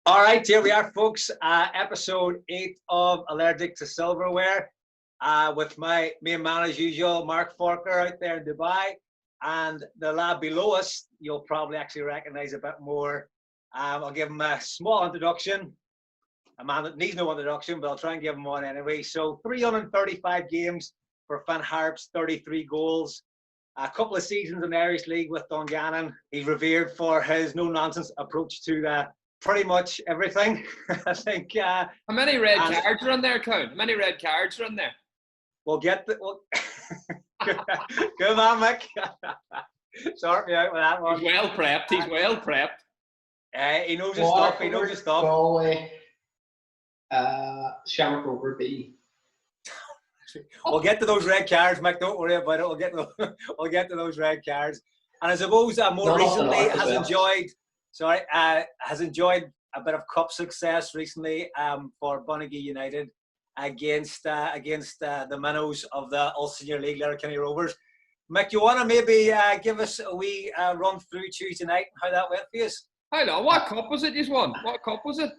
All right, here we are, folks. Episode 8 of Allergic to Silverware. With my main man, as usual, Mark Forker out there in Dubai. And the lad below us, you'll probably actually recognize a bit more. I'll give him a small introduction. A man that needs no introduction, but I'll try and give him one anyway. So 335 games for Harps, 33 goals. A couple of seasons in the Irish League with Dungannon. He's revered for his no-nonsense approach to pretty much everything. I think. How many red cards are on there, Clown? How many red cards are on there? We'll get the. Good man, Mick. Sort me out with that one. He's well prepped. He knows his stuff. He knows his stuff. Galway, Shamrock Rover B. We'll get to those red cards, Mick. Don't worry about it. We'll get to those red cards. And I suppose more recently has enjoyed a bit of cup success recently for Bonagee United against the minnows of the All Senior League, Letterkenny Rovers. Mick, you want to maybe give us a wee run through Tuesday night and how that went for you? Hold on, what cup was it you won? What cup was it?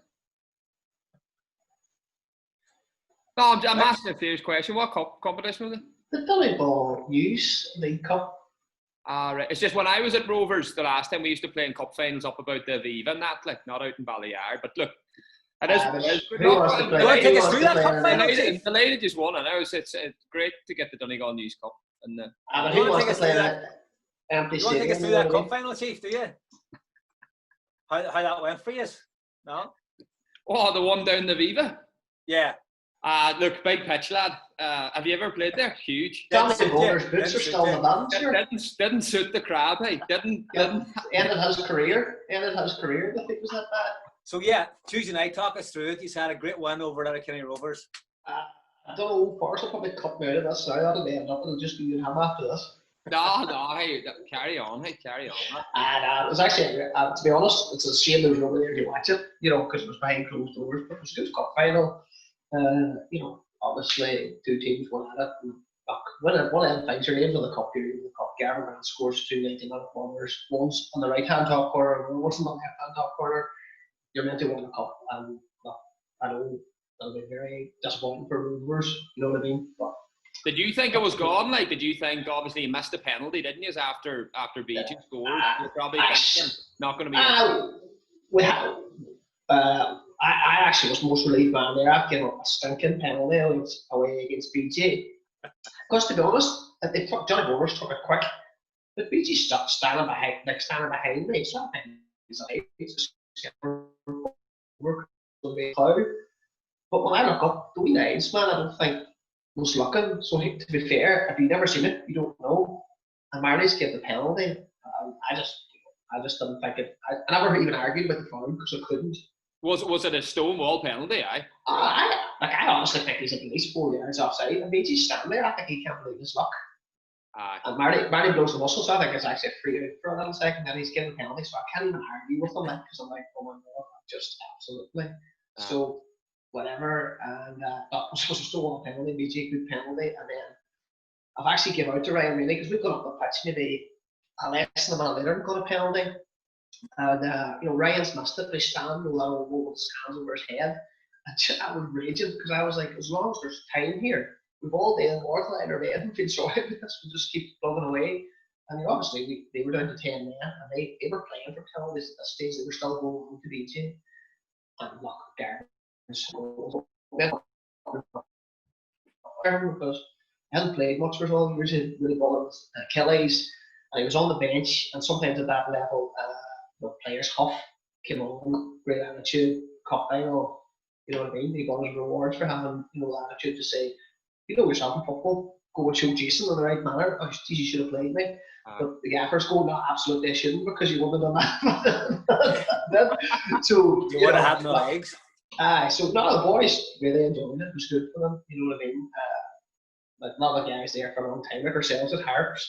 No, I'm asking a serious question. What competition was it? The Donegal News League Cup. Right. It's just when I was at Rovers the last time, we used to play in cup finals up about the Aviva and that, like not out in Ballyyard. But look, it is. Delighted just won, and it's great to get the Donegal News Cup. And who wants to play that empty stadium? You want to take us through that cup final, Chief? Do you? How that went for you? No. Oh, the one down the Aviva. Yeah. Look, big pitch, lad. Have you ever played there? Huge. Boots are still in the balance. Didn't suit the crowd, hey. Didn't. Ended his career. I think it was that bad. So yeah, Tuesday night, talk us through it. He's had a great win over Letterkenny Rovers. I don't know. Forrest will probably cut me out of this. Sorry, that'll be enough. It'll just be you and him after this. No, hey, carry on. It was actually, to be honest, it's a shame there was nobody there to watch it, because it was behind closed doors. But it was a good cup final. Obviously, two teams won at it. And one of them things are games in the cup period. The cup, Gavin Grant scores 2 90-minute wonders. One's on the right-hand top corner, and one's on the left-hand top corner. You're meant to win the cup, and I know that'll be very disappointing for Rovers. You know what I mean? But did you think it was gone? Like, did you think obviously you missed the penalty, didn't you? After BG scored, you're probably not going to be. I actually was most relieved, man. They're after a stinking penalty away against BG. Because to be honest, Johnny Bowers took it quick, but BG stopped standing behind me. So it's but when I look up, the wee lines, man, I don't think was looking. So to be fair, if you've never seen it, you don't know. And Marley's gave the penalty. I just didn't think it. I never even argued with the phone because I couldn't. Was it a stonewall penalty? I honestly think he's at least 4 yards offside. And BG's standing there. I think he can't believe his luck. And Marty blows the whistle, so I think it's actually free out for a little second. Then he's getting a penalty, so I can't even argue with him because I'm like, oh my god, just absolutely. So whatever, and that was supposed to stonewall penalty. BG good penalty, and then I've actually given out to Ryan really because we've got up the pitch maybe less than a minute later and got a penalty. And Ryan's missed it, but he's standing low with his hands over his head. And I was raging because I was like, as long as there's time here, we've all day in the North Line or Red and feel sorry for this, we'll just keep plugging away. And obviously they were down to 10 men and they were playing for penalties at this stage, they were still going on to BG. And look, Darren because he hadn't played much for as long years, he really bothered Achilles, and he was on the bench, and sometimes at that level the players huff, came on, great attitude, cup final, you know what I mean? He got his rewards for having, the attitude to say, you know yourself in football, go and show Jason in the right manner, oh geez, you should have played me. But the gaffers go, no, absolutely I shouldn't, because you wouldn't have done that. So you would have had no legs. So no, the boys really enjoyed it. It was good for them, you know what I mean? Like a lot of guys there for a long time, like ourselves at Harps,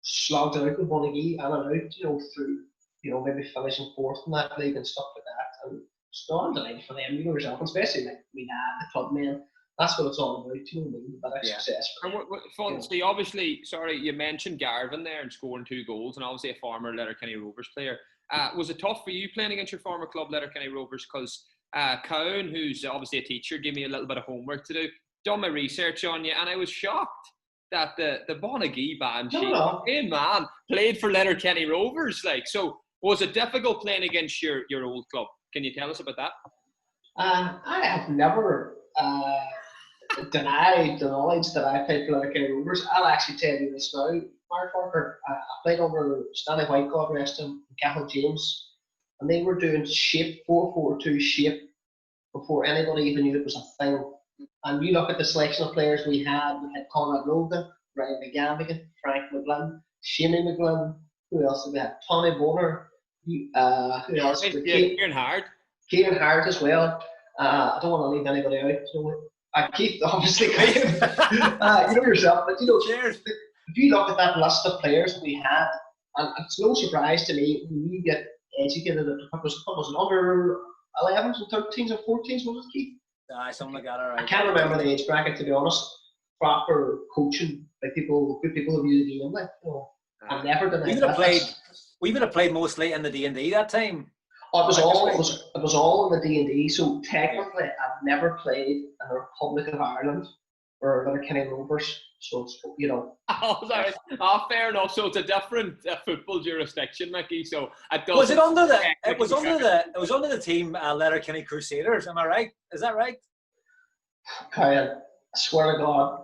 slogged it out with Bonagee and out, through, maybe finishing fourth in that league and stuff like that. And it's not a delight for them, you know yourself, especially like me dad, the club men. That's what it's all about, you know what I mean? But success for them. Funsty, obviously, you mentioned Garvin there and scoring 2 goals, and obviously a former Letterkenny Rovers player. Was it tough for you playing against your former club, Letterkenny Rovers? Because Cowan, who's obviously a teacher, gave me a little bit of homework to do. Done my research on you, and I was shocked that the Bonagee band, man, played for Letterkenny Rovers. Like, so was it difficult playing against your old club? Can you tell us about that? I have never denied the knowledge that I played for Letterkenny Rovers. I'll actually tell you this now, Mark Parker. I played over Stanley White, God rest him, and Cathal James, and they were doing shape 4-4-2 shape before anybody even knew it was a thing. And you look at the selection of players we had Conrad Logan, Ryan McGannigan, Frank McGlynn, Shamey McGlynn, who else did we have? Tommy Bonner, who else? Kieran Hard. Kieran Hart as well. I don't want to leave anybody out. So Keith, obviously, you know yourself, but you know, Cheers. if you look at that list of players that we had, and it's no surprise to me when you get educated at what was it, under 11s and 13s and 14s, was it, Keith? Something like that, all right. I can't remember the age bracket, to be honest. Proper coaching, like good people who view the game, like, you know, I've never done that. We would have played mostly in the D&D that time. Oh, it was all in the D&D. So technically, I've never played in the Republic of Ireland or Letterkenny Rovers. So it's, you know. Oh, sorry. Fair enough. So it's a different football jurisdiction, Mickey. So was it under the? It was under the team Letterkenny Crusaders. Am I right? Is that right? I swear to God,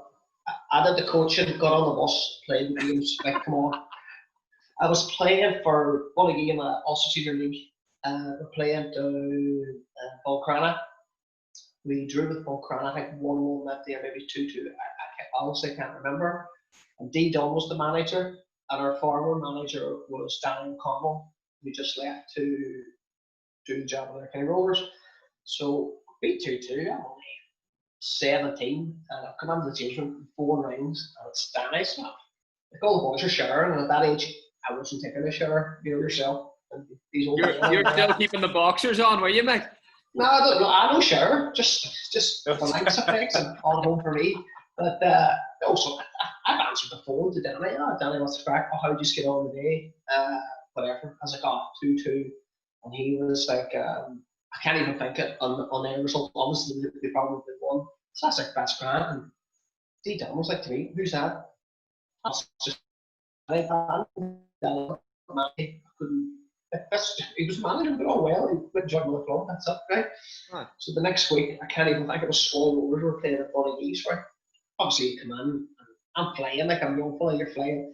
I did the coaching, got on the bus, played the games. Like, come on. I was playing for Bonagee in the Ulster Senior League. We're playing to Balcrana. We drew with Balcrana, I think 1-1 that day, or maybe 2-2. I honestly can't remember. And D. Dunn was the manager, and our former manager was Danny McConnell, who just left to do the job with the King Rovers. So we 2-2. I'm only 17, and I've come into the change room 4 rounds, and it's Danny stuff. Like, all the boys are showering, and at that age, I wasn't taking a shower, you know yourself. You're still keeping the boxers on, were you, Mick? No, I don't shower. Just the likes effects and on home for me. But also, I've answered the phone to Danny. Oh, Danny, what's the crack? Oh, how did you get on today? Whatever. I was like, 2-2. And he was like, I can't even think it on their result. Obviously, they probably won. So I was like, that's grand. And D. Dunn was like to me, who's that? I was just like, I couldn't. He was managing it all well. He went joining the club. That's it, right? Right. So the next week, I can't even think it was Swan Rovers were playing at Bonagee, right? Obviously, you come in, I'm playing like I'm young fella, you're flying,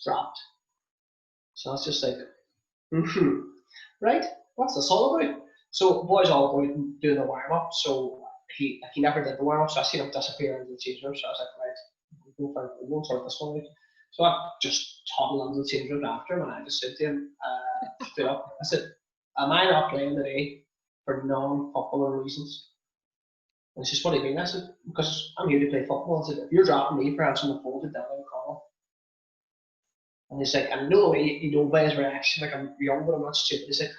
dropped. So I was just like, right? What's this all about? So boys all about doing the warm up. So he never did the warm up. So I seen him disappear into the change room. So I was like, right, we'll sort this one out. So I just toddled into the change room after him, and I just said to him, stood up. I said, am I not playing today for non-footballer reasons? And he says, what do you mean? I said, because I'm here to play football. I said, if you're dropping me for answering the phone to Danny McConnell. And he's like, I know you know by his reaction, like, I'm young, but I'm not stupid. He's like,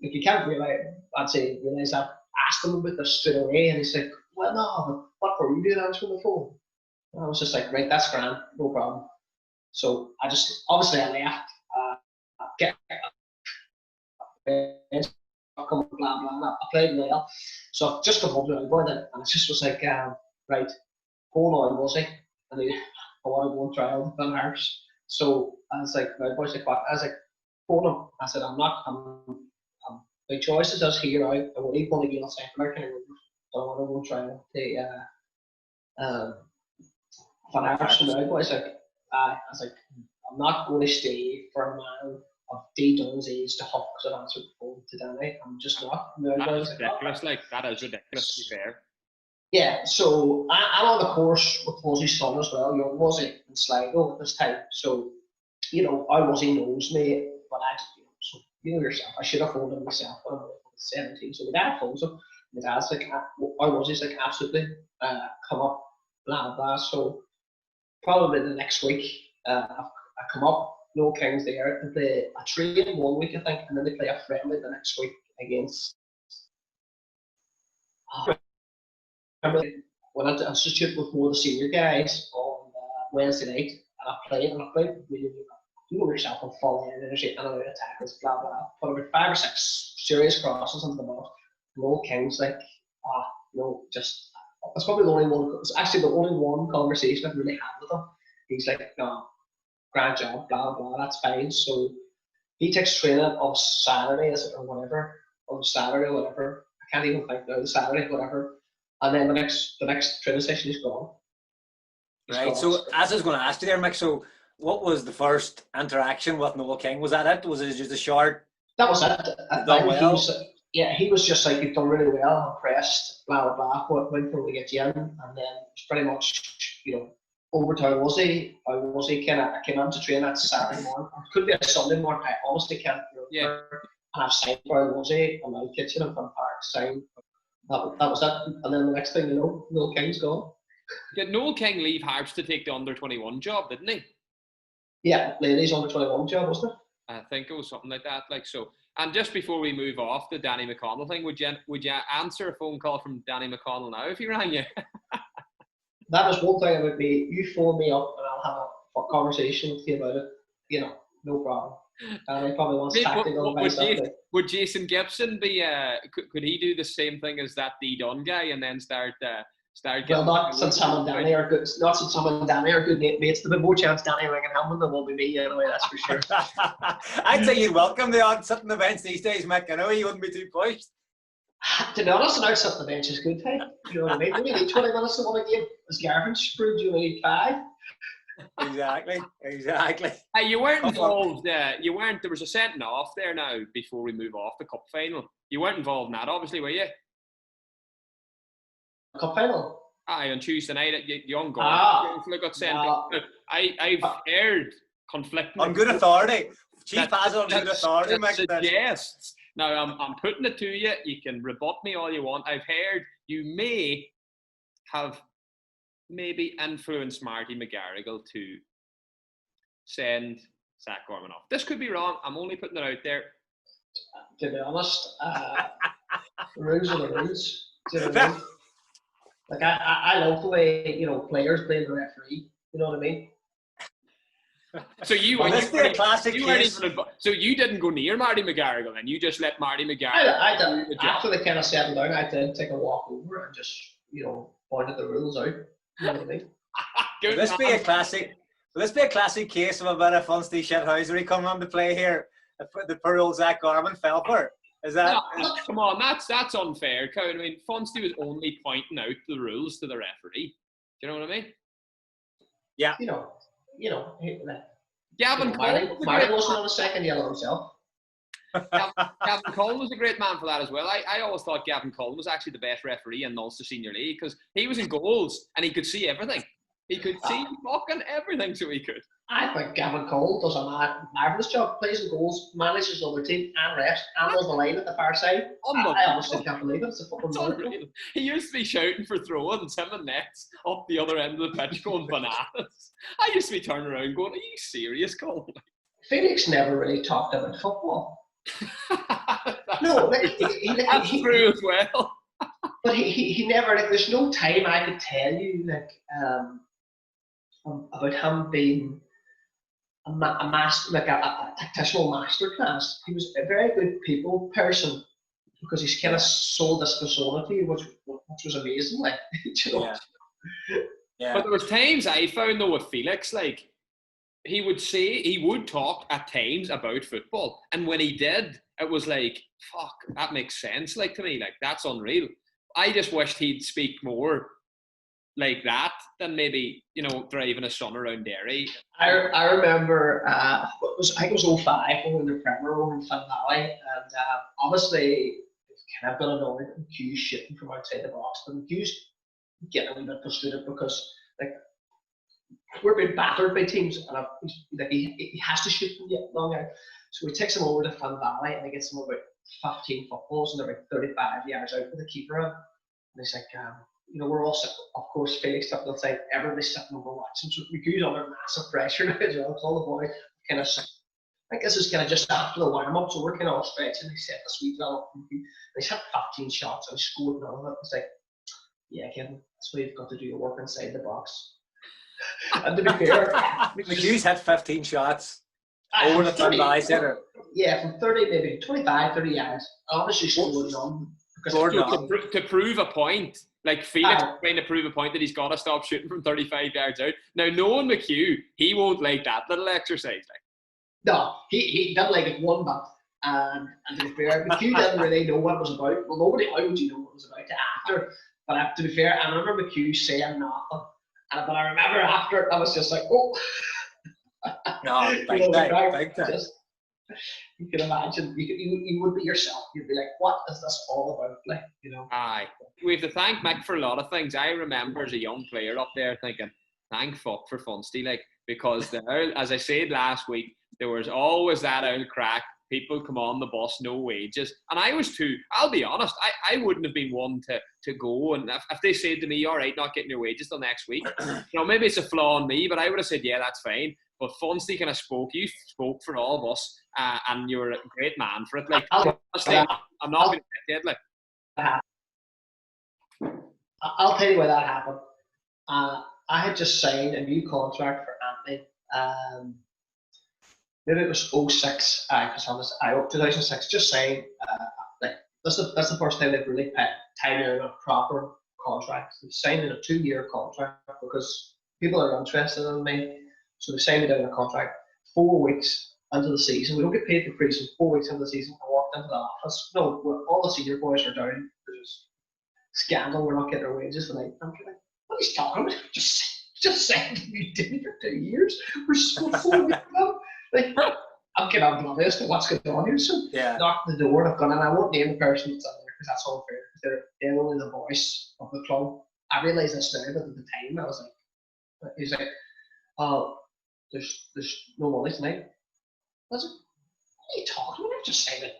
you can't realize I've asked him about this straight away. And he's like, well, no, but what were you doing answering the phone? And I was just like, right, that's grand, no problem. So I just, obviously I left, blah, blah, blah. I played well. So I just got home to Melbourne, and it just was like, right, going on, was he? And I want to go and trial with Harps. So I was like, my boys like, what? I was like, phone him. I said, my choice is us here now. I won't even want to get on second American, but I want to go and trial the Harps. And my boys like, I was like, I'm not going to stay for a man of D. Dunn's age to hop because I've answered the phone to Danny. I'm just not. That is ridiculous. That is ridiculous, to be fair. Yeah, so I'm on the course with Wozzie's son as well, young Wozzie in Sligo at this time. So, you know, how Wozzie knows me, but you know yourself, I should have phoned him myself when I was 17. So my dad phones him, my dad's like, how Wozzie's like, absolutely, come up, blah, blah. So probably the next week, I come up, no Kings there, and play a training 1 week, I think, and then they play a friendly the next week against. I went into institute with more of the senior guys on Wednesday night, and I played really well. you know yourself and fall in and there's 8 minute attackers, blah blah. Put about 5 or 6 serious crosses into the box. And old King's like, just it's probably the only one. It's actually the only one conversation I've really had with him. He's like, no, grand job, blah blah, that's fine. So he takes training on Saturday, is it, or whatever, on Saturday or whatever. I can't even think now. Saturday, whatever. And then the next training session is gone. Right. So as I was going to ask you there, Mick, so what was the first interaction with Noel King? Was that it? Was it just a short? That was it. Done well. He was just like, you've done really well, impressed, blah blah blah. When can we get you in? And then it's pretty much, overtime was he? Or was he kind of? I came in to train that Saturday morning. Or it could be a Sunday morning. I honestly can't remember. Yeah. And I've signed for was he? And my kitchen in Fun Park signed. That was it. And then the next thing you know, Noel King's gone. Did Noel King leave Harps to take the under-21 job, didn't he? Yeah, ladies under-21 job, wasn't it? I think it was something like that. Like so. And just before we move off the Danny McConnell thing, would you answer a phone call from Danny McConnell now if he rang you? That was one thing about me. You phone me up and I'll have a conversation with you about it. No problem. And he probably wants tactical advice. Would Jason Gibson be? Could he do the same thing as that D Dunn guy and then start? Well, not since Sam and Danny are good. Not since Sam and Danny are good mates. There'll be more chance Danny ringing him than there will be me. Anyway, that's for sure. I'd say you'd welcome the odd sitting the bench these days, Mick. I know you wouldn't be too pushed. To be honest, an out sitting the bench is good, hey? You know what I mean? We need 20 minutes to win a game. As Garvin screwed, you need 5. Exactly. Hey, you weren't involved. There was a sending off there now before we move off the cup final. You weren't involved in that, obviously, were you? Cup final? Aye, on Tuesday night at Young got sent. I've heard conflicting. On good authority. Chief has it on good authority, Mick. Suggests. Now, I'm putting it to you. You can rebut me all you want. I've heard you may have maybe influenced Marty McGarrigle to send Zach Gorman off. This could be wrong. I'm only putting it out there. To be honest, the rules are the rules. Do you know what I mean? Like, I love the way, players blame the referee. You know what I mean? So you weren't even so you didn't go near Marty McGarrigle then? You just let Marty McGarrigle... I did. After they kind of settled down, I did take a walk over and just, pointed the rules out. You know what I mean? Will this be a classic case of a bit of Funsty shithousery coming on to play here? The poor old Zach Gorman fell for it. Is that? No, come on, that's unfair. I mean, Funsty was only pointing out the rules to the referee. Do you know what I mean? Yeah. Gavin Cullen wasn't on the second yellow himself. Gavin Cullen was a great man for that as well. I always thought Gavin Cullen was actually the best referee in Ulster Senior League because he was in goals and he could see everything. He could see fucking everything, so he could. I think Gavin Cole does a marvellous job, plays in goals, manages the other team, and refs, and on the line at the far side. I honestly can't believe it. It's a fucking miracle. He used to be shouting for throw-ins, him and nets up the other end of the pitch going bananas. I used to be turning around going, are you serious, Cole? Felix never really talked about football. No, that's true as well. But he never, there's no time I could tell you, about him being a master, a tactical masterclass. He was a very good people person because he's kind of sold this persona to you, which was amazing. Yeah. But there was times I found though with Felix, he would talk at times about football, and when he did, it was like, fuck, that makes sense. To me, that's unreal. I just wished he'd speak more like that than maybe, driving a son around Derry. I remember, I think it was 05 when we were in the Premier over in Finn Valley, and obviously it's kind of been annoyed and McHugh's shooting from outside the box, but McHugh's getting a wee bit frustrated because we're being battered by teams, and he has to shoot from the long out. So he takes him over to Finn Valley and he gets him about 15 footballs and they're about 35 yards out with the keeper in. And he's like, we're all sitting, of course, Felix up on the side, everybody's sitting over watching. So McHugh's under massive pressure now as well. Because all the boys kind of, I think this is kind of just after the warm up, so we're kind of all stretching. He set the sweet well up. He's had 15 shots and he scored none of it. It's like, yeah, Kevin, that's why you've got to do your work inside the box. And to be fair, McHugh's had 15 shots. Over the Fun Valley Centre. Yeah, from 30, maybe 25, 30 yards. I honestly scored none. Scored none. To prove a point, like Felix trying to prove a point that he's got to stop shooting from 35 yards out. Now, knowing McHugh, he won't like that little exercise. Like. No, he didn't like it one bit. And to be fair, McHugh didn't really know what it was about. Well, nobody, how would you know what it was about after? But to be fair, I remember McHugh saying nothing. But I remember after it, I was just like, oh. No, big time. Just, you can imagine, you would be yourself. You'd be like, what is this all about? Like, you know. Aye. We have to thank Mick for a lot of things. I remember as a young player up there thinking, thank fuck for Funsty, like, because the owl, as I said last week, there was always that old crack. People come on the bus, no wages. And I was too, I'll be honest, I wouldn't have been one to go. And if they said to me, all right, not getting your wages till next week, maybe it's a flaw in me, but I would have said, yeah, that's fine. But Funsty kind of spoke. You spoke for all of us, and you're a great man for it. Like, honestly, I'm not going to get like. I'll tell you why that happened. I had just signed a new contract for Anthony. Maybe it was 06, because I was 2006. Just signed. Like that's the first time they've really tied in a proper contract. They've signed in a 2-year contract because people are interested in me. So they signed me down a contract. 4 weeks into the season, we don't get paid for pre-season. 4 weeks into the season, I walked into the office. No, all the senior boys are down. There's scandal. We're not getting our wages. And I'm like, what are you talking about? Just signed me down for 2 years. We're so 4 weeks now. Like, I'm getting oblivious to what's going on here. So knocked the door and I've gone in. I won't name the person that's in there because that's all fair. They're only the voice of the club. I realise this now, but at the time I was like, he's like, oh, there's no money tonight. I was like, what are you talking about? I've just signed it.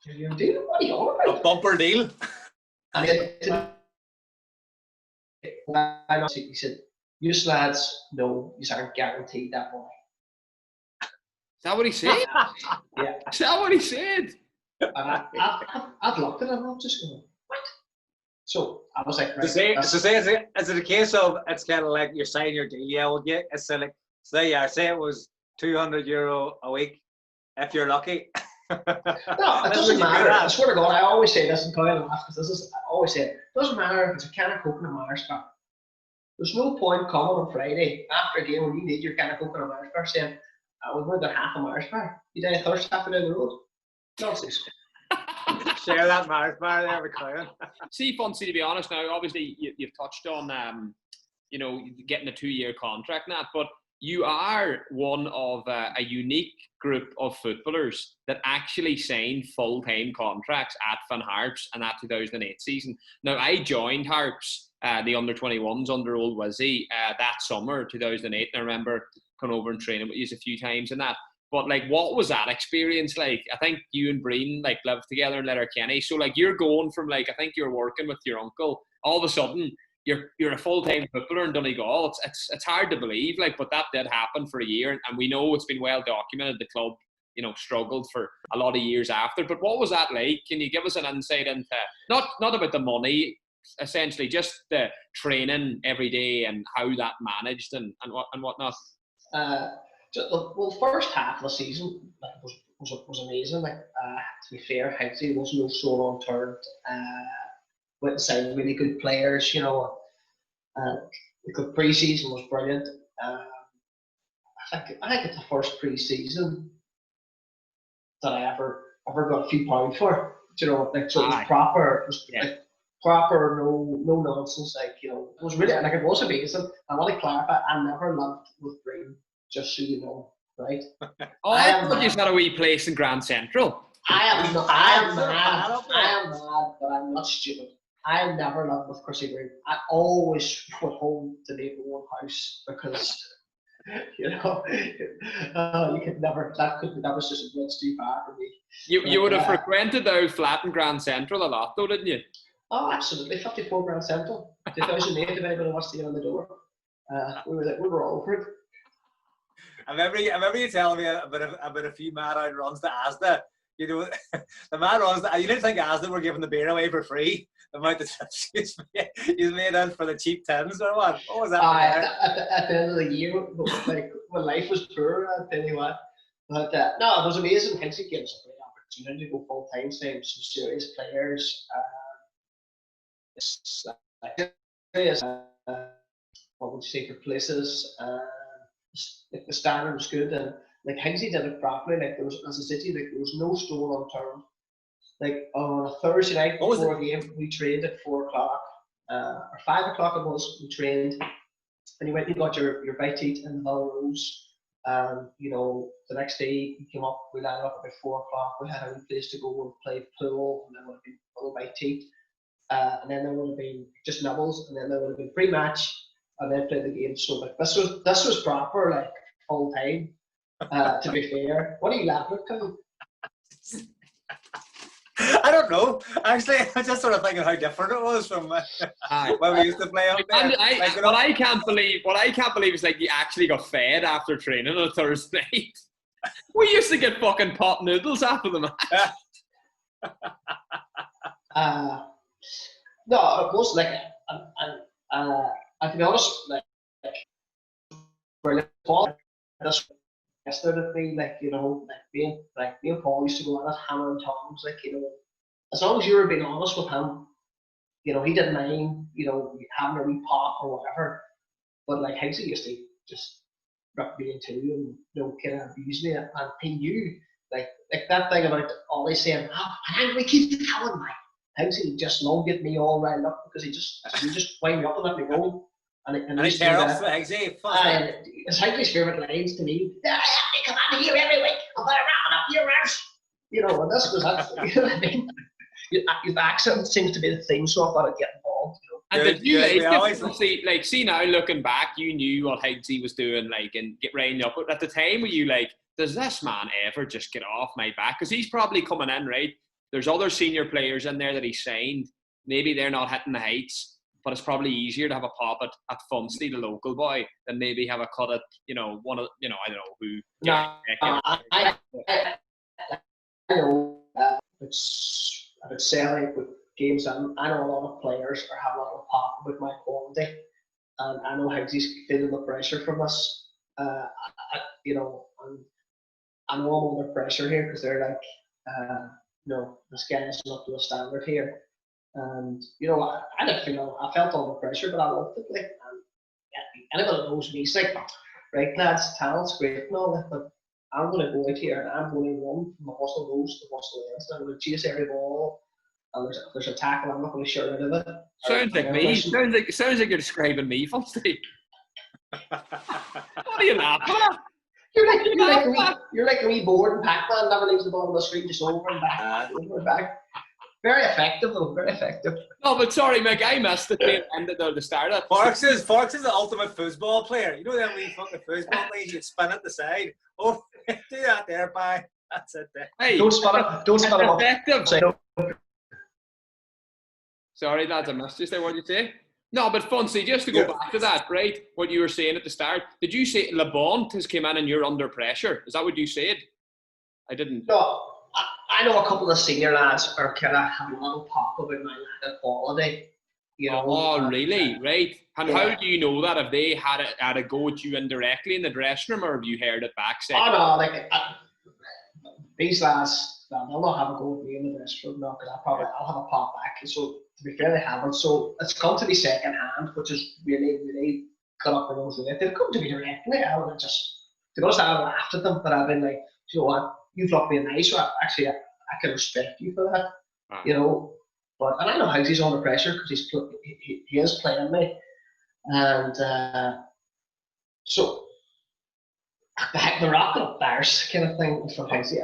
You're doing what are you on about? A bumper deal. And then he said, you lads know you aren't guaranteed that money. Is that what he said? Yeah. Is that what he said? And I've looked at it and I'm just going, what? So I was like, right. Is it a case of it's kind of like you're signing your deal? Yeah, well, yeah. It's like say it was €200 a week if you're lucky. No, it doesn't matter. I swear to God, I always say this in Kyle and because I always say it doesn't matter if it's a can of Coke and a Mars bar. There's no point coming on Friday after a game when you need your can of Coke and a Mars bar saying, we've only got half a Mars bar. You die a thirst halfway down the road. Nonsense. Share that Mars bar there with Kyle. See, Funsty, to be honest now, obviously you've touched on getting a 2-year contract and that, but you are one of a unique group of footballers that actually signed full-time contracts at Harps in that 2008 season. Now, I joined Harps, the under-21s under Old Wizzy, that summer, 2008, and I remember coming over and training with you a few times and that. But, like, what was that experience like? I think you and Breen, like, lived together in Letterkenny. So, like, you're going from, like, I think you're working with your uncle. All of a sudden, you're a full-time footballer in Donegal. It's hard to believe, like, but that did happen for a year, and we know it's been well documented. The club, struggled for a lot of years after. But what was that like? Can you give us an insight into not about the money, essentially, just the training every day and how that managed and whatnot? Well, first half of the season was amazing. Like, to be fair, Headsy was no stone unturned. Went and signed really good players, the pre-season was brilliant. I think it's the first pre-season that I ever got a few pounds for. So it was proper. It was like proper, no nonsense. Like, it was really it was amazing. I want to clarify, I never lived with Breen, just so you know, right? I thought you had a wee place in Grand Central. I am mad, but I'm not stupid. I never lived with Chrissy Green. I always went home to make my own house because, you could never, that was just a bridge too far for me. You would have frequented the old flat in Grand Central a lot though, didn't you? Oh, absolutely. 54 Grand Central. 2008, if anybody wants to get on the door. We were all over it. I remember you telling me about a few mad out runs to Asda. The mad runs. You didn't think Asda were giving the beer away for free? The amount of trips he's made in for the cheap tins or what? What was that? At the end of the year, like when life was poor, I tell you what, But no, it was amazing. Higsy gave us a great opportunity to go full time, some serious players. What would you say for places? Like the standard was good, and like Higsy did it properly. Like there was, as a city, like there was no stone unturned. Like on a Thursday night before the game, we trained at 4 o'clock, or 5 o'clock it was. We trained, and you went and got your bite to eat in the Melrose. You know, the next day we came up, we landed up about 4 o'clock. We had a wee place to go and play pool, and then would have been another bite to eat. And then there would have been just nibbles, and then there would have been pre-match, and then play the game. So like this was proper, like full time. To be fair, what are you laughing at, Kevin? I don't know. Actually, I'm just sort of thinking how different it was from when we used to play up there. What I can't believe is like you actually got fed after training on a Thursday night. We used to get fucking pot noodles after the match. No, it was like, and to be honest, like Paul, yesterday, like, you know, me and Paul used to go at it hammer and tongs, like, you know, as long as you were being honest with him, you know, he didn't mind, you know, having a wee pop or whatever. But like Higsy used to just rip me into and, you know, kind of abuse me, and he knew, like that thing about always saying, and we keep telling me. Higsy just loved getting me all riled up because he just wind me up and let me go. And he's terrible, Higsy. It's Higsy's favourite lines to me. Come on here every week. I'm going to wrap up your arse. You know, and this was actually, you know what I mean? His accent seems to be the thing, so I thought I'd get involved. You know? And did you see now looking back, you knew what Higsy was doing, like, and get rained up. But at the time, were you like, does this man ever just get off my back? Because he's probably coming in, right? There's other senior players in there that he signed. Maybe they're not hitting the heights, but it's probably easier to have a pop at Funsty, the local boy, than maybe have a cut at, you know, one of, you know, I don't know who. I know it's about selling with games. I know a lot of players are having a lot of pop about my quality, and I know Higsy's feeling the pressure from us. You know, and I know I'm under pressure here because they're like, you know, this guy is not to a standard here. And, you know, I didn't feel, I felt all the pressure, but I loved it. Like, and anybody that knows me, it's like, right, lads, talent's great and all that, but I'm going to go out here and I'm going to run from the hustle goes to the hustle ends. I'm going to chase every ball, and if there's a tackle, I'm not going to share rid of it. Sounds like me. Sounds like you're describing me, Funsty. What are you laughing at? You're like a wee board and Pac-Man, never leaves the bottom of the screen, just over and back, over and back. Very effective, though. Very effective. No, but sorry, Mick, I missed the end of the start. Forks is the ultimate foosball player. You know that when you fucking foosball things, you spin it the side. Oh, do that there, bye. That's it there. Hey, don't spin it up. Effective. Sorry, lads, I missed you. Say what you say. No, but Funsty, just to go back to that, right? What you were saying at the start. Did you say LeBont has come in and you're under pressure? Is that what you said? I didn't. No. I know a couple of senior lads are kind of having a little pop about my lack of quality. You know. Oh, really? Right. And how do you know that? Have they had a go at you indirectly in the dressing room, or have you heard it back? Oh no, like these lads, they'll not have a go at me in the dressing room, no, because I'll have a pop back. So to be fair, they haven't. So it's come to me second hand, which is really cut up their nose with it. They've come to me directly. I would have just, to be honest, I laughed at them, but I've been like, you know what? You've looked me in the eye, so I can respect you for that, you know. But and I know Higsy's under pressure because he is playing me, and so the rocket up there's kind of thing from Higsy.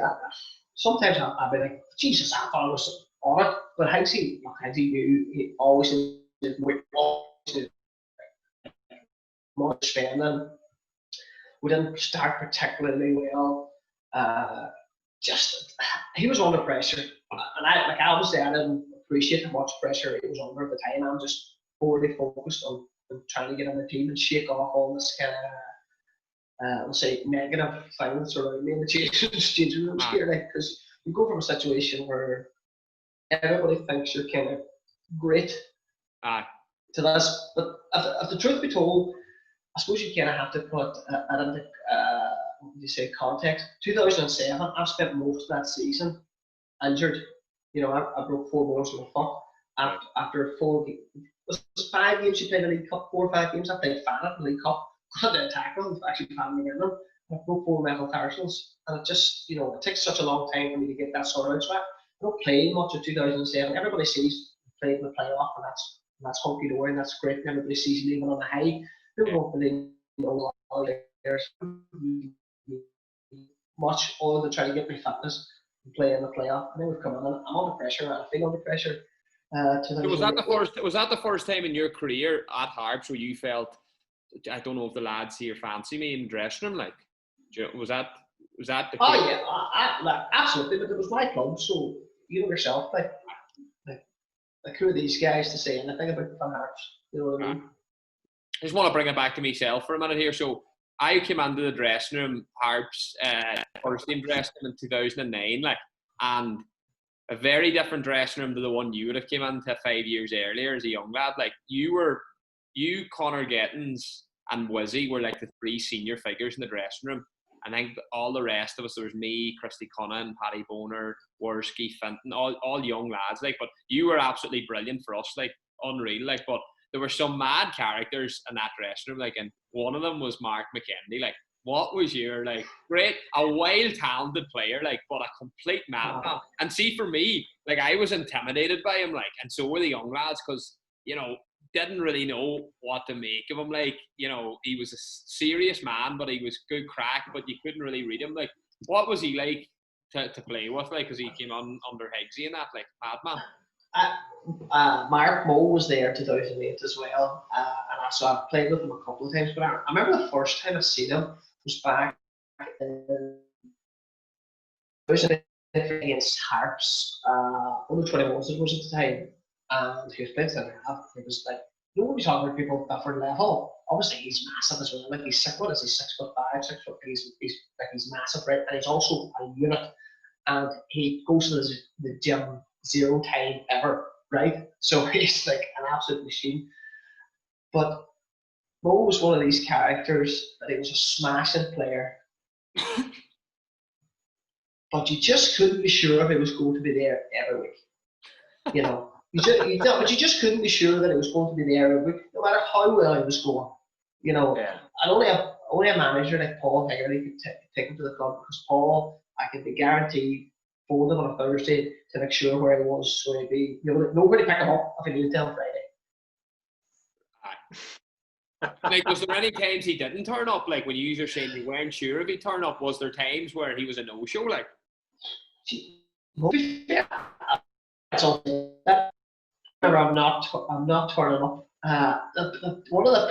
Sometimes I'll be like, Jesus, I thought I was on it, but Higsy he always did more spending. We didn't start particularly well. He was under pressure, and I obviously I didn't appreciate how much pressure he was under at the time. I'm just overly focused on trying to get on the team and shake off all this kind of let's say negative things around me in the changing rooms here, like, because you go from a situation where everybody thinks you're kind of great to this, but if the truth be told, I suppose you kind of have to put you say context. 2007, I spent most of that season injured. You know, I broke 4 bones in my foot after 4 games. It was 5 games you played in the League Cup, 4 or 5 games. I played fan in the League Cup. I had to attack them, actually planning to win them. I broke 4 metatarsals, and it just, you know, it takes such a long time for me to get that sorted out. So I don't play much in 2007. Everybody sees played in the playoff, and that's hunky dory, and that's great. Everybody sees you leaving on the high. People don't believe, you know, all there's much all to try to get me fitness and play in the playoff. And then we've come on. I'm under pressure. I feel under pressure. So was that the first time in your career at Harps where you felt, I don't know if the lads here fancy me in the dressing room? Like, was that the case? Oh yeah, like, absolutely. But it was my club, so you know yourself, like who are these guys to say anything about Harps? You know what I mean? I just want to bring it back to myself for a minute here. So I came into the dressing room, Harps, first team dressing room in 2009, like, and a very different dressing room to the one you would have came into 5 years earlier as a young lad. Like, you, Connor Gettins, and Wizzy were like the 3 senior figures in the dressing room. I think all the rest of us, there was me, Christy Cunnan, Paddy Boner, Worski, Fenton, all young lads. Like, but you were absolutely brilliant for us, like, unreal. Like, but there were some mad characters in that dressing room, like, and one of them was Mark McKendy. Like, what was your, like, great, a wild, talented player, like, but a complete madman. And see, for me, like, I was intimidated by him, like, and so were the young lads, because, you know, didn't really know what to make of him. Like, you know, he was a serious man, but he was good crack, but you couldn't really read him. Like, what was he like to play with, like, because he came on under Higgsy and that, like, madman? Mark Moe was there in 2008 as well, and I played with him a couple of times. But I remember the first time I seen him was back in against Harps, under 21s it was at the time, and he was playing centre half. It was like, you know, when we talk about people at different level, obviously he's massive as well. Like, he's 6'5", 6'5", he's massive, right? And he's also a unit, and he goes to the gym 0 time ever, right? So he's like an absolute machine. But Mo was one of these characters that he was a smashing player, but you just couldn't be sure if he was going to be there every week. You know, but you just couldn't be sure that he was going to be there every week, no matter how well he was going. You know, and only a manager like Paul Hegarty could take him to the club, because Paul, I could be guaranteed, phoned him on a Thursday to make sure where he was, so he'd be, you know, nobody pick him up if he needed to on Friday. Like, was there any times he didn't turn up? Like, when you were saying you weren't sure if he'd turn up, was there times where he was a no-show? Like, I'm not turning up. One of the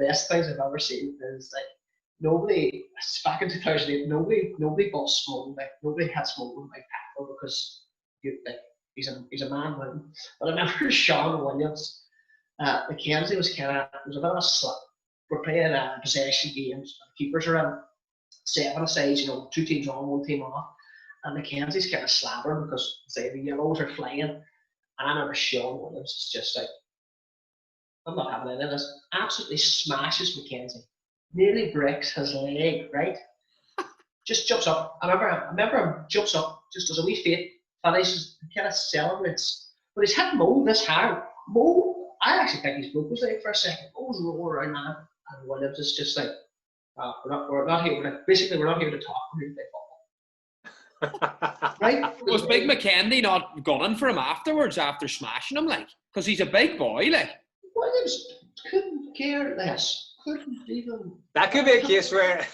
best things I've ever seen is, like, nobody, back in 2008, nobody bought smoke. Like, nobody had smoke with Mike Packer, because he's a man with him. But I remember Shaun Williams, Mackenzie was a bit of a slap. We're playing possession games. The keepers are in 7 aside, you know, 2 teams on, 1 team off. And Mackenzie's kind of slabbering because, say, the yellows are flying. And I remember Shaun Williams is just like, I'm not having any of this. Absolutely smashes Mackenzie. Nearly breaks his leg, right? Just jumps up. I remember him jumps up, just does a wee feint, finishes, kind of celebrates. But he's hit Mo this hard. Mo, I actually think he's broke his leg for a second. Mo's rolling around, man. And Williams is just like, we're not here. Basically, we're not here to talk. We're here to play football. Right? Was Big McKendy not gunning for him afterwards after smashing him, like? Because he's a big boy, like. Williams couldn't care less. Couldn't even. That could be a case where,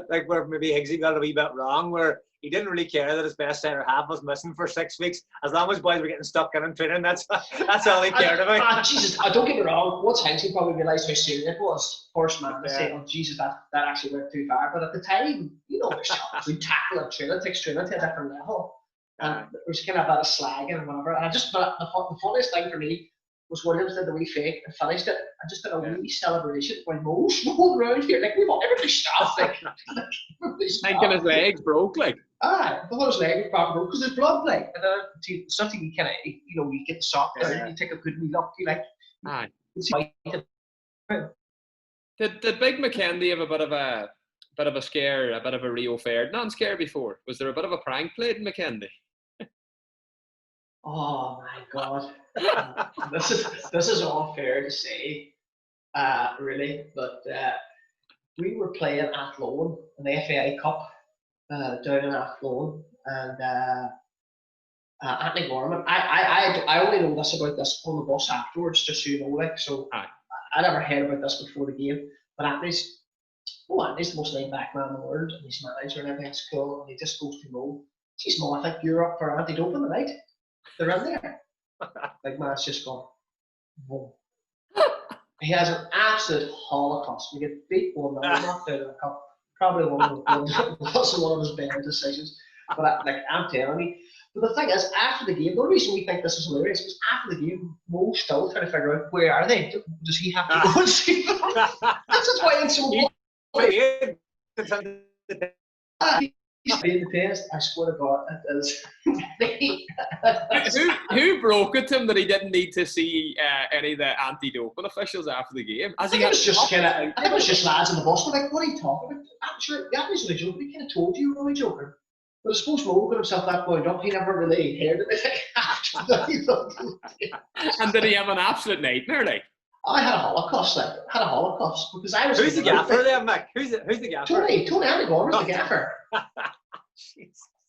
like, where maybe Higgsy got a wee bit wrong, where he didn't really care that his best centre half was missing for 6 weeks. As long as boys were getting stuck in and training, that's all he cared about. Jesus, don't get me wrong. Once Higgsy probably realised how serious it was, first man to say, "Oh Jesus, that actually went too far." But at the time, you know, we tackle and training, takes training to a different level, and it was kind of a bit of slagging and whatever. And the funniest thing for me was Williams did the wee fake and finished it. I just did a wee celebration while Mo's rolling around here. Like, everybody stopped. Like, thinking his legs broke, like. I thought his leg was proper broke because there's blood, like. And something you kind of, you know, you get the sock there and you take a good wee look, you like. Did Big McKendy have a bit of a bit of a scare, a bit of a Rio Ferdinand scare before? Was there a bit of a prank played in McKinley? Oh my God. This is all fair to say, really, but we were playing at Athlone in the FAI Cup down in Athlone, and Anthony Gorman. I only know this about this on the bus afterwards, just so you know, like, so I never heard about this before the game. But Anthony's the most laid back man in the world, and he's manager and everything's cool, and he just goes to know, geez, Mo, I think you're up for anti-doping tonight. They're in there. Like, man's just gone, whoa. He has an absolute holocaust. We get beat 1-0, knocked out of the cup. Probably wasn't one of his better decisions. But I'm telling you. But the thing is, after the game, the only reason we think this is hilarious is after the game, Mo's still trying to figure out where are they. Does he have to go and see them? That's why it's so he's playing the test. I swear to God, it is. Who broke it to him that he didn't need to see any of the anti-doping officials after the game? I think it was just lads in the bus. Like, what are you talking about? I'm sure that was only joking. We kind of told you you were only joking. But I suppose Mo got himself that point up. He never really heard it after that. And did he have an absolute nightmare? Like, I had a holocaust. Because I was. Who's the gaffer there, Mick? Who's the gaffer? Tony Andy Gorman's the gaffer.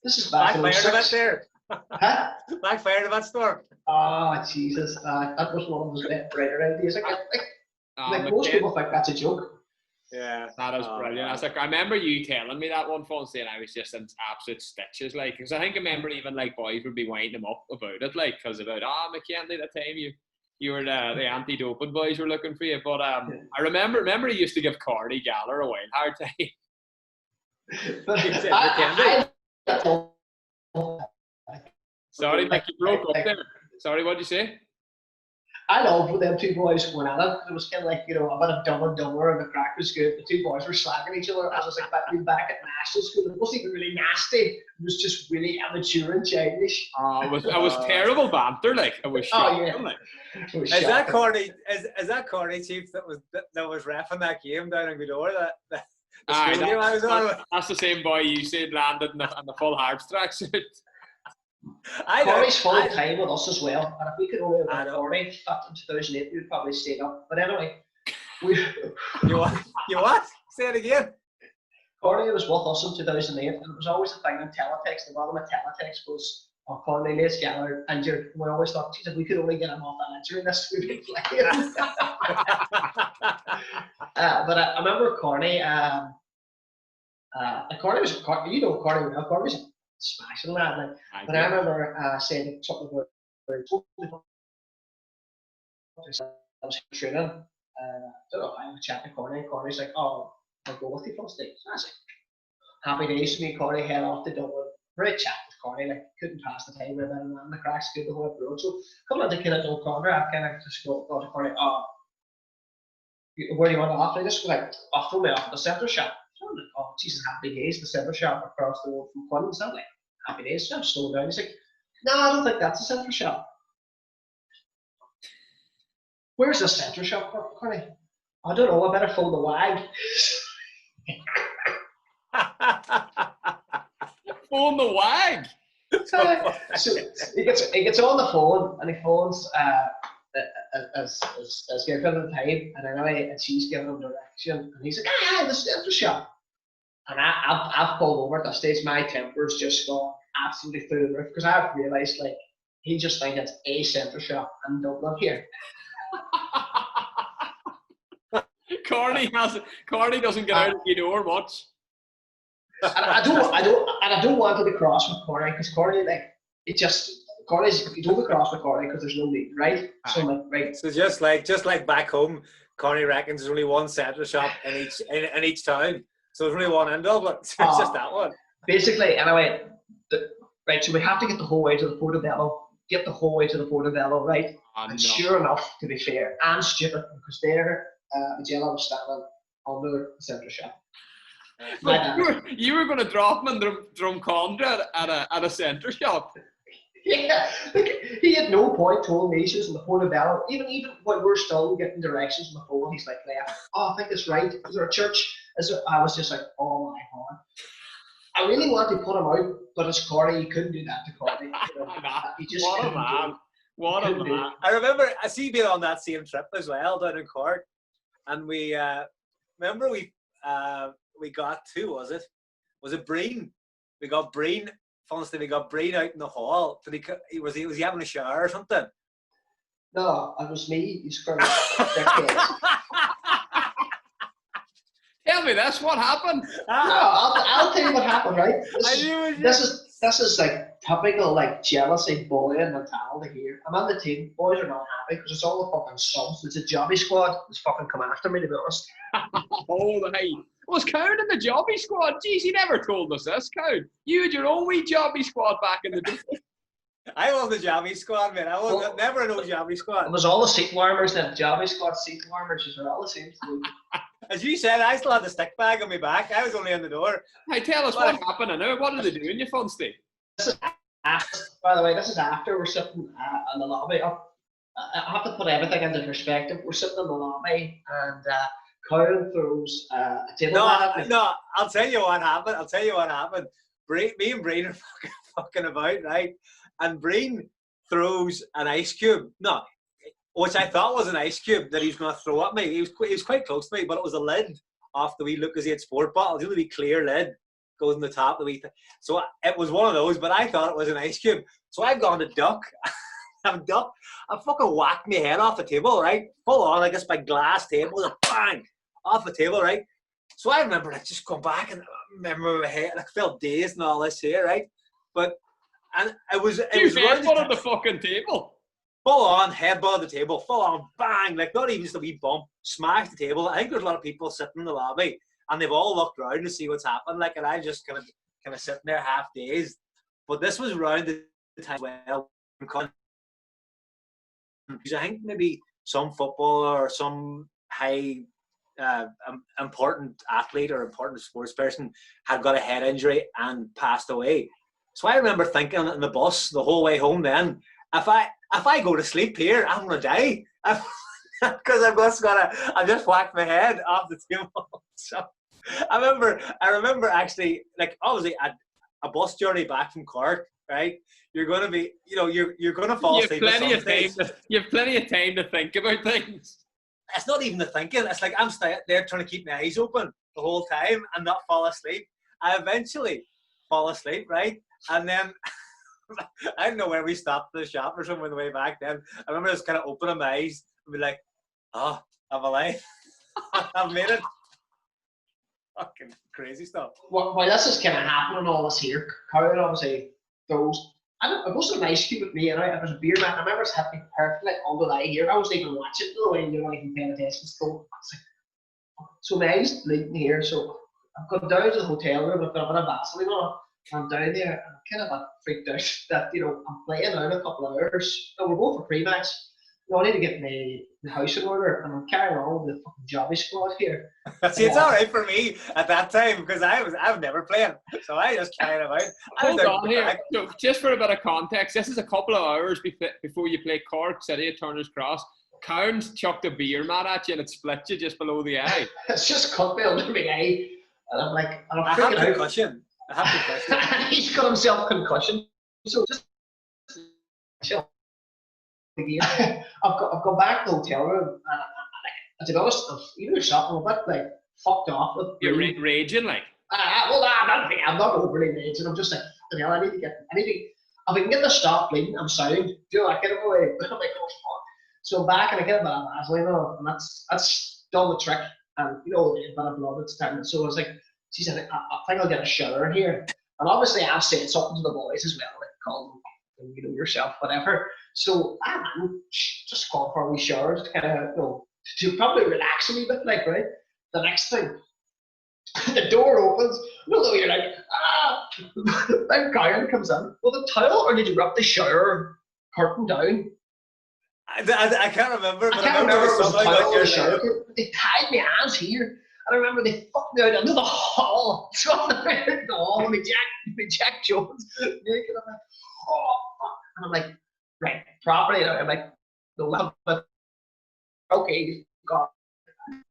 This is back in the Backfired there. Huh? Backfired of that storm. Oh Jesus! That was one of his brighter ideas. Like most people think that's a joke. Yeah, that is brilliant. I was like, I remember you telling me that one, Funsty, and I was just in absolute stitches, like, because I think I remember even like boys would be winding them up about it, like, because about McKinley, that time you were the anti-doping boys were looking for you, but I remember he used to give Carney Galler a wild hard time. Sorry, Mick, you broke up there. Sorry, what'd you say? I loved when them two boys went at it. It was kind of like, you know, a bit of Dumb and Dumber, and the crack was good. The two boys were slagging each other. I was like, back at national school. It wasn't even really nasty. It was just really immature and childish. It was terrible banter. Like, it was shocking. Yeah. Like. Is that Corny Chief that was reffing that game down in Gweedore? The school game I was on? That's the same boy you said landed in the full Harps tracksuit. Corey's full time with us as well, and if we could only have Corey fit in 2008, we'd probably stayed up. But anyway, You what? Say it again. Corey was with us in 2008, and it was always a thing in teletext. The bottom of teletext was, "Oh, Corey, let's get her injured." And we always thought, "Geez, if we could only get him off that injury list, we'd be playing." But I remember Corey. Corey was, you know, Corey well. Corey was smashing that, like. But I remember saying something about I was training. I was chatting to Corey, and Corey's like, "Oh, I'll go with you Funsty." So I was like, happy days to me. Corey head off to Dublin. Great chat with Corey, like, couldn't pass the time with him, and the cracks good the whole road. So coming into kind of Old Corner, I kind of just go to Corey, where do you want to off? And I just go like, throw me off at the centre shop. So I'm like, oh, Jesus, happy days, the centre shop across the road from Quinn. So I'm like, happy days. So I'm slowing down. He's like, no, I don't think that's a centre shop. Where's the centre shop, Corey? I don't know, I better phone the wag. Phone the wag? So he gets on the phone, and he phones as girlfriend at the time, and she's giving him direction, and he's like, the centre shop. And I've pulled over at that stage. My temper's just gone absolutely through the roof, because I've realised, like, he just thinks it's a centre shop in Dublin here. Corny doesn't get out of the door much. And I don't want to be cross with Corey, because Corey, like, you don't be cross with Corey because there's no need, right? So I'm like, right. So just like back home, Corey reckons there's only one centre shop in each town. So there's only one in Dublin. So it's just that one. Basically, anyway, right, so we have to get the whole way to the Portobello. Right? And sure enough, to be fair, and stupid, because there, Magella was standing under the centre shop. You were going to drop him in Drumcondra at a centre shop. Yeah, like, he at no point told me she was in the portobello. Even when we're still getting directions on the phone, he's like, left. Oh, I think it's right. Is there a church? Is there? I was just like, oh my god. I really wanted to put him out, but it's Cordy. You couldn't do that to Cordy. You know, he just What a couldn't do it. man. What a man. I remember, I see you being on that same trip as well down in Cork. And we, remember we got two, was it Breen? We got Breen, Funsty, we got Breen out in the hall. Was he having a shower or something? No, it was me. You screwed. Tell me this, what happened? No, I'll tell you what happened, right? This is like typical like jealousy bullying mentality here. I'm on the team, boys are not happy because it's all the fucking subs. It's a jobby squad that's fucking come after me, to be honest. Oh, hey. Was Cowan in the jobby squad? Jeez, he never told us this, Cowan. You had your own wee jobby squad back in the day. I was the jobby squad, man. I was never in no jobby squad. It was all the seat warmers then. Jobby squad seat warmers are all the same. As you said, I still had the stick bag on my back. I was only on the door. Hey, tell us what happened. I know. What did they do in your Funsty? This is after, by the way, this is after we're sitting in the lobby. I have to put everything into perspective. We're sitting in the lobby and Cowan throws a table. No, I'll tell you what happened. Me and Breen are fucking about, right? And Breen throws an ice cube. No, which I thought was an ice cube that he was going to throw at me. He was quite close to me, but it was a lid off the wee Lucozade sport bottle. The wee clear lid goes in the top of the wee thing. So it was one of those, but I thought it was an ice cube. So I've gone to duck. I fucking whacked my head off the table, right? Full on, like this big glass table, and bang, off the table, right? So I remember like just going back and remember my head, I felt dazed and all this here, right? And it was headbutt on the fucking table. Full on headbutt the table, full on bang, like not even just a wee bump, smashed the table. I think there's a lot of people sitting in the lobby and they've all looked around to see what's happened, like, and I just kind of sitting there half dazed. But this was around the time well, because I think maybe some footballer or some high important athlete or important sports person had got a head injury and passed away. So I remember thinking on the bus the whole way home then, if I go to sleep here, I'm gonna die. Because I just whacked my head off the table. So I remember actually, like, obviously a bus journey back from Cork, right? You're gonna be, you're gonna fall asleep. You have plenty of time to think about things. It's not even the thinking. It's like I'm there trying to keep my eyes open the whole time and not fall asleep. I eventually fall asleep, right? And then I don't know where we stopped the shop or something on the way back then. I remember just kind of opening my eyes and be like, oh, I'm alive. I've made it. Fucking crazy stuff. Well, this is kind of happening all this here. Cowan obviously throws. It wasn't an ice cube with me, and it was a beer man. I remember it hit me perfectly under the eye here. I wasn't even watching the way you're not even paying attention. So my eyes bleeding here. So I've gone down to the hotel room. I've got a bit of Vaseline on. I'm down there and I'm kind of freaked out that, I'm playing out a couple of hours. No, we're going for pre-match. I need to get my house in order and I'm carrying on with the fucking jobby squad here. See, it's alright for me at that time because I've never played. So I just carried about. Hold on here. So just for a bit of context, this is a couple of hours before you play Cork City at Turner's Cross. Cowan's chucked a beer mat at you and it split you just below the eye. It's just cut me under my eye. And I'm like, I'm freaking out. Concussion. He's got himself concussion. So just chill. I've gone back to the hotel room and to be honest, even yourself, I'm a bit like fucked off with. You're raging like. I'm not overly raging. I'm just like, I need to if I can get the stop bleeding, I'm sound. I get it away. I'm like, oh fuck. So I'm back and I get a bit of Vaseline on, and that's done the trick. And a bit of blood it's starting. So I was like, geez, I think I'll get a shower in here. And obviously I've said something to the boys as well, like call them, yourself, whatever. So I'm just going for a wee shower to kind of, to probably relax a wee bit, like, right? The next thing, the door opens, you're like, then Cowan comes in. Well, the towel, or did you wrap the shower curtain down? I can't remember, but I remember it was the towel or the shower. They tied my hands here. And I remember they fucked me out into the hall. So I'm out the hall with Jack Jones. Naked. I'm like, oh, fuck. And I'm like, right, properly. I'm like, no, but okay, God,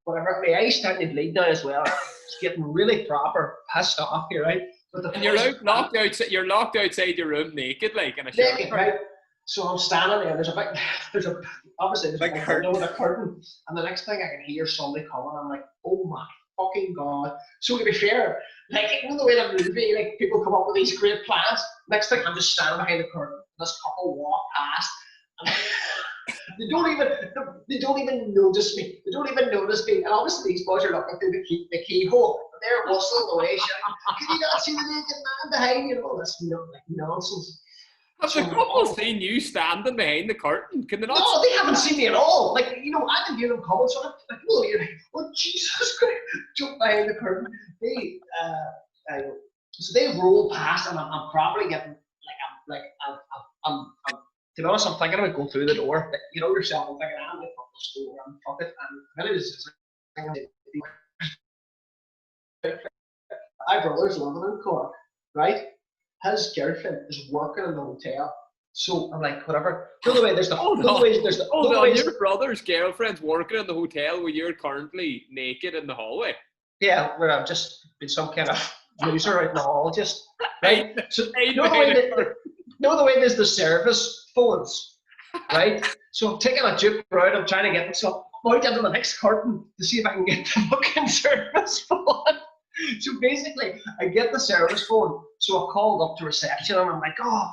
whatever. My eyes starting to bleed now as well. It's getting really proper pissed off here, right? But and you're locked outside. You're locked outside your room naked, like in a shirt. naked, right? So I'm standing there. There's obviously there's a big window with a curtain, and the next thing I can hear somebody coming. I'm like, oh my fucking God. So to be fair, like, you know the way that movie, like, people come up with these great plans. Next thing, I'm just standing behind the curtain. This couple walk past, and they don't even notice me. They don't even notice me. And obviously these boys are looking through the keyhole. And they're whistling away, shouting, "Can you not see the naked man behind you?" Oh, that's like nonsense. Have the couple seen you standing behind the curtain? Can they not? No, they haven't seen me at all. Like, you know, I can hear them coming, so I'm like, oh, you're like, oh, Jesus Christ, jump behind the curtain. So they roll past, and I'm probably getting, I'm to be honest, I'm thinking about going through the door. Like, you know yourself, I'm thinking, I'm going to fuck this door, and fuck it. And then it was my brother's living in Cork, right? His girlfriend is working in the hotel. So I'm like, whatever. The other way, there's your brother's girlfriend's working in the hotel where you're currently naked in the hallway. Yeah, where I've just been some kind of loser out in the hall, just right. So you know the way there's the service phones, right? So I'm taking a juke around. I'm trying to get myself out into the next curtain to see if I can get the fucking service phone. So basically, I get the service phone. So I called up to reception, and I'm like, oh,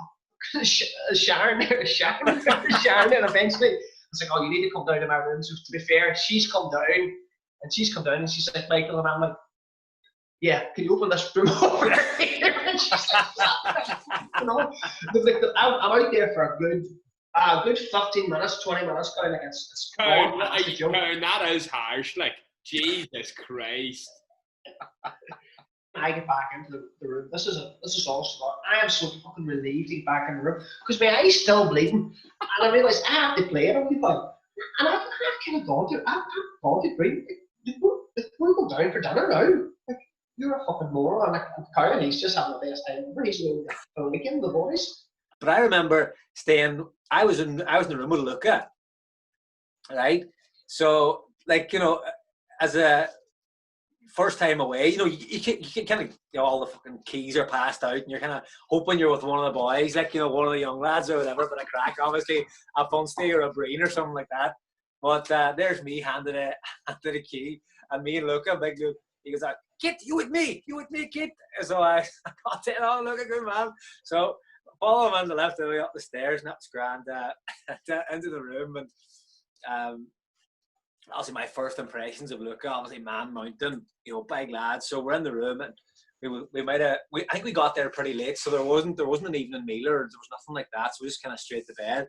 Shaun, and eventually I was like, oh, you need to come down to my room. So to be fair, she's come down, and she's like, Michael, and I'm like, yeah, can you open this room over here? And she's like, you know, I'm out there for a good 15 minutes, 20 minutes, going like it's that is harsh, like, Jesus Christ. I get back into the room. This is all Scott. I am so fucking relieved to get back in the room because my eye's still bleeding, and I realise I have to play it on my phone. And I've kind of gone to Green. We're going down for dinner now. Like, you're a fucking moron. Like, Karen, he's just having the best time ever. He's doing the weekend with the boys. But I remember I was in the room with Luca, right? So, like, you know, as a first time away, you know, you can kind of, you know, all the fucking keys are passed out, and you're kind of hoping you're with one of the boys, like, you know, one of the young lads or whatever, but a crack, obviously, a Funsty or a Irene or something like that. But there's me handing the key, and me and Luca, big Luke, he goes, Kit, you with me, Kit. So I got it, oh, look, a good man. So follow him on the left, way up the stairs, and that's grand, into the room, and obviously my first impressions of Luca, obviously Man Mountain, you know, big lad. So we're in the room, and I think we got there pretty late, so there wasn't an evening meal, or there was nothing like that. So we just kind of straight to bed.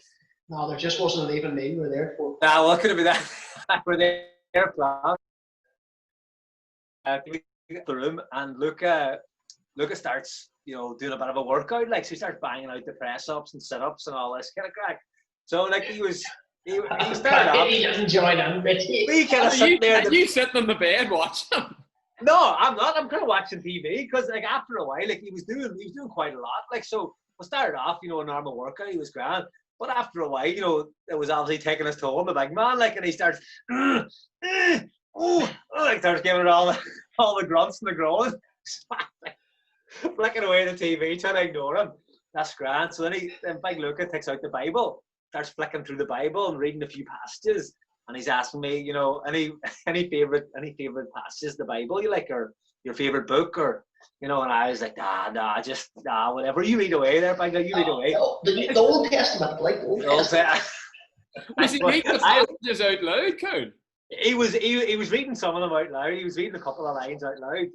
No, there just wasn't an evening meal. We were there for. Nah, well, it could have been that. We're there, plan. We get the room, and Luca starts, you know, doing a bit of a workout. Like, so he starts banging out the press ups and sit ups and all this kind of crack. So like he started off. He doesn't join in, but we kind of sit there. Are you sitting on the bed watching him? No, I'm not. I'm kind of watching TV because, like, after a while, like, he was doing quite a lot. Like, so we started off, you know, a normal workout. He was grand, but after a while, you know, it was obviously taking his toll on the big man. Like, and he starts, like, starts giving it all the grunts and the groans, flicking away the TV, trying to ignore him. That's grand. So then Big Luca takes out the Bible, starts flicking through the Bible and reading a few passages, and he's asking me, you know, any favorite passages of the Bible you like, or your favorite book, or, you know, and I was like, nah, whatever, you read away there, Big Luca, you read away. The Old Testament, like Old Testament. Was he reading the passages out loud, Coon? He was reading some of them out loud. He was reading a couple of lines out loud.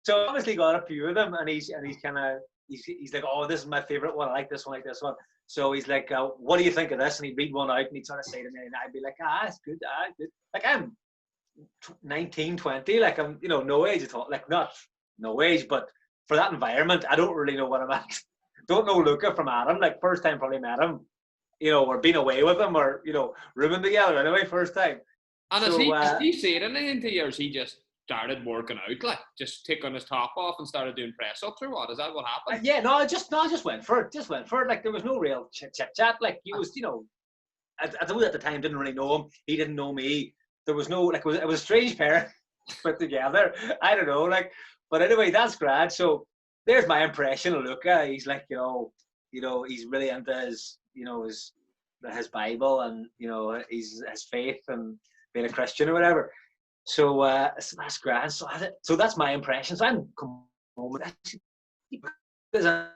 So obviously got a few of them, and he's kind of he's like, oh, this is my favorite one. I like this one, So he's like, what do you think of this? And he'd read one out, and he'd sort of say to me, and I'd be like, it's good, good. Like, I'm 19, 20, like, I'm, you know, no age at all. Like, not no age, but for that environment, I don't really know what I'm at. Don't know Luca from Adam. Like, first time probably met him, you know, or been away with him, or, you know, rooming together anyway, first time. And so, is he saying anything to you, or is he just started working out, like just taking his top off and started doing press ups, or what? Is that what happened? Yeah, no, I just went for it. Just went for it. Like there was no real chit chat. Like he was, at the time didn't really know him. He didn't know me. There was no it was a strange pair put together. I don't know, like, but anyway, that's grand. So there's my impression of Luca. He's like, he's really into his, his Bible and his faith and being a Christian or whatever. So that's grand. So that's my impression. So I'm coming home with that,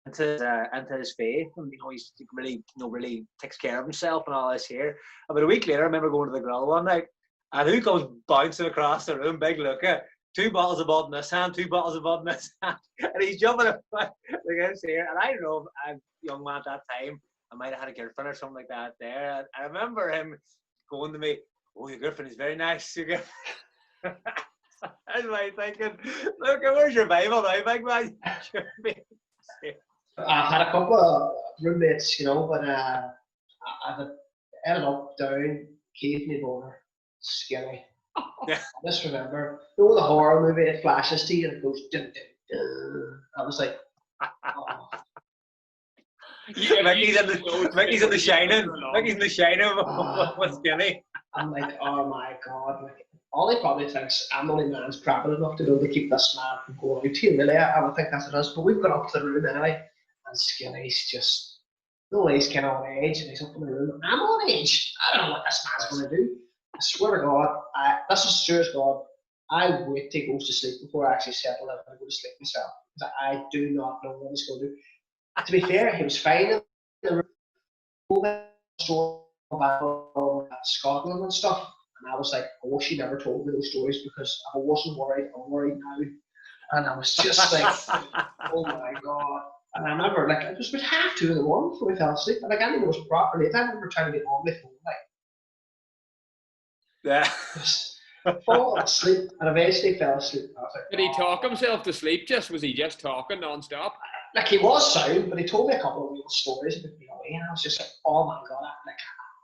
into his faith, and he's really really takes care of himself and all this here. About a week later, I remember going to the grill one night, and who comes bouncing across the room? Big Luca, 2 bottles of bud in this hand, 2 bottles of bud in this hand, and he's jumping about the house here. And I don't know, I'm a young man at that time. I might have had a girlfriend or something like that there. I remember him going to me, "Oh, your girlfriend is very nice. Your girlfriend." I was like thinking, "Look, where's your Bible now, big man?" I've had a couple of roommates, but I've ended up down Cave Neighbour, skinny. Yeah. I just remember, the horror movie, it flashes to you and it goes dun, dun, dun. I was like, oh. Mickey's in the Shining. Mickey's in the Shining with Skinny. I'm like, oh my god. Like, Ollie probably thinks I'm the only man's crabbing enough to be able to keep this man from going out here, really. I would think that's what it is. But we've got up to the room anyway, and Skinny's just, he's kind of on edge, and he's up in the room. I'm on edge. I don't know what this man's going to do. I swear to God, this is true as God. I wait till he goes to sleep before I actually settle down and go to sleep myself. Because I do not know what he's going to do. To be fair, he was fine in the room, Scotland and stuff. And I was like, I wish he never told me those stories, because I wasn't worried. I'm worried now. And I was just like, oh my God. And I remember, like, it was about 2:30 in the morning before we fell asleep. And like, I didn't know it was properly. I remember trying to get on my phone, like, yeah. Just fall asleep, and eventually fell asleep. I was like, Did he talk himself to sleep? Was he just talking non-stop? Like, he was sound, but he told me a couple of real stories about being away, and I was just like, oh my God.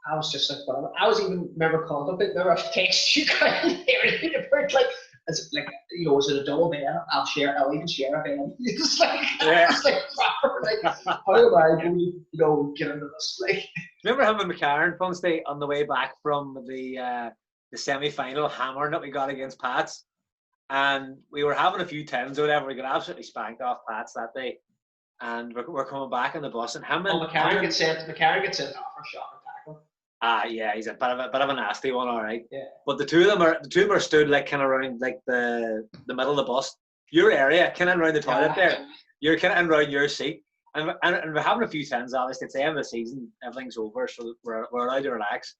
I was just like, whatever. I was even remember contemplating, there was text you can't hear it about, like, is it a double bed? I'll even share a bed. It's like, yeah. It's like proper, like, how am I going to, get into this? Like, remember him and McCarran Funsty on the way back from the semi-final hammering that we got against Pats, and we were having a few tens or whatever. We got absolutely spanked off Pats that day, and we're coming back on the bus, and him and McCarran gets sent off for a shot and tackle. Yeah, he's a bit of a nasty one, all right. Yeah. But the two of them are stood like kind of around like the middle of the bus, your area, kind of around the toilet there. You're kind of around your seat, and we're having a few tens. Obviously, it's the end of the season, everything's over, so we're allowed to relax.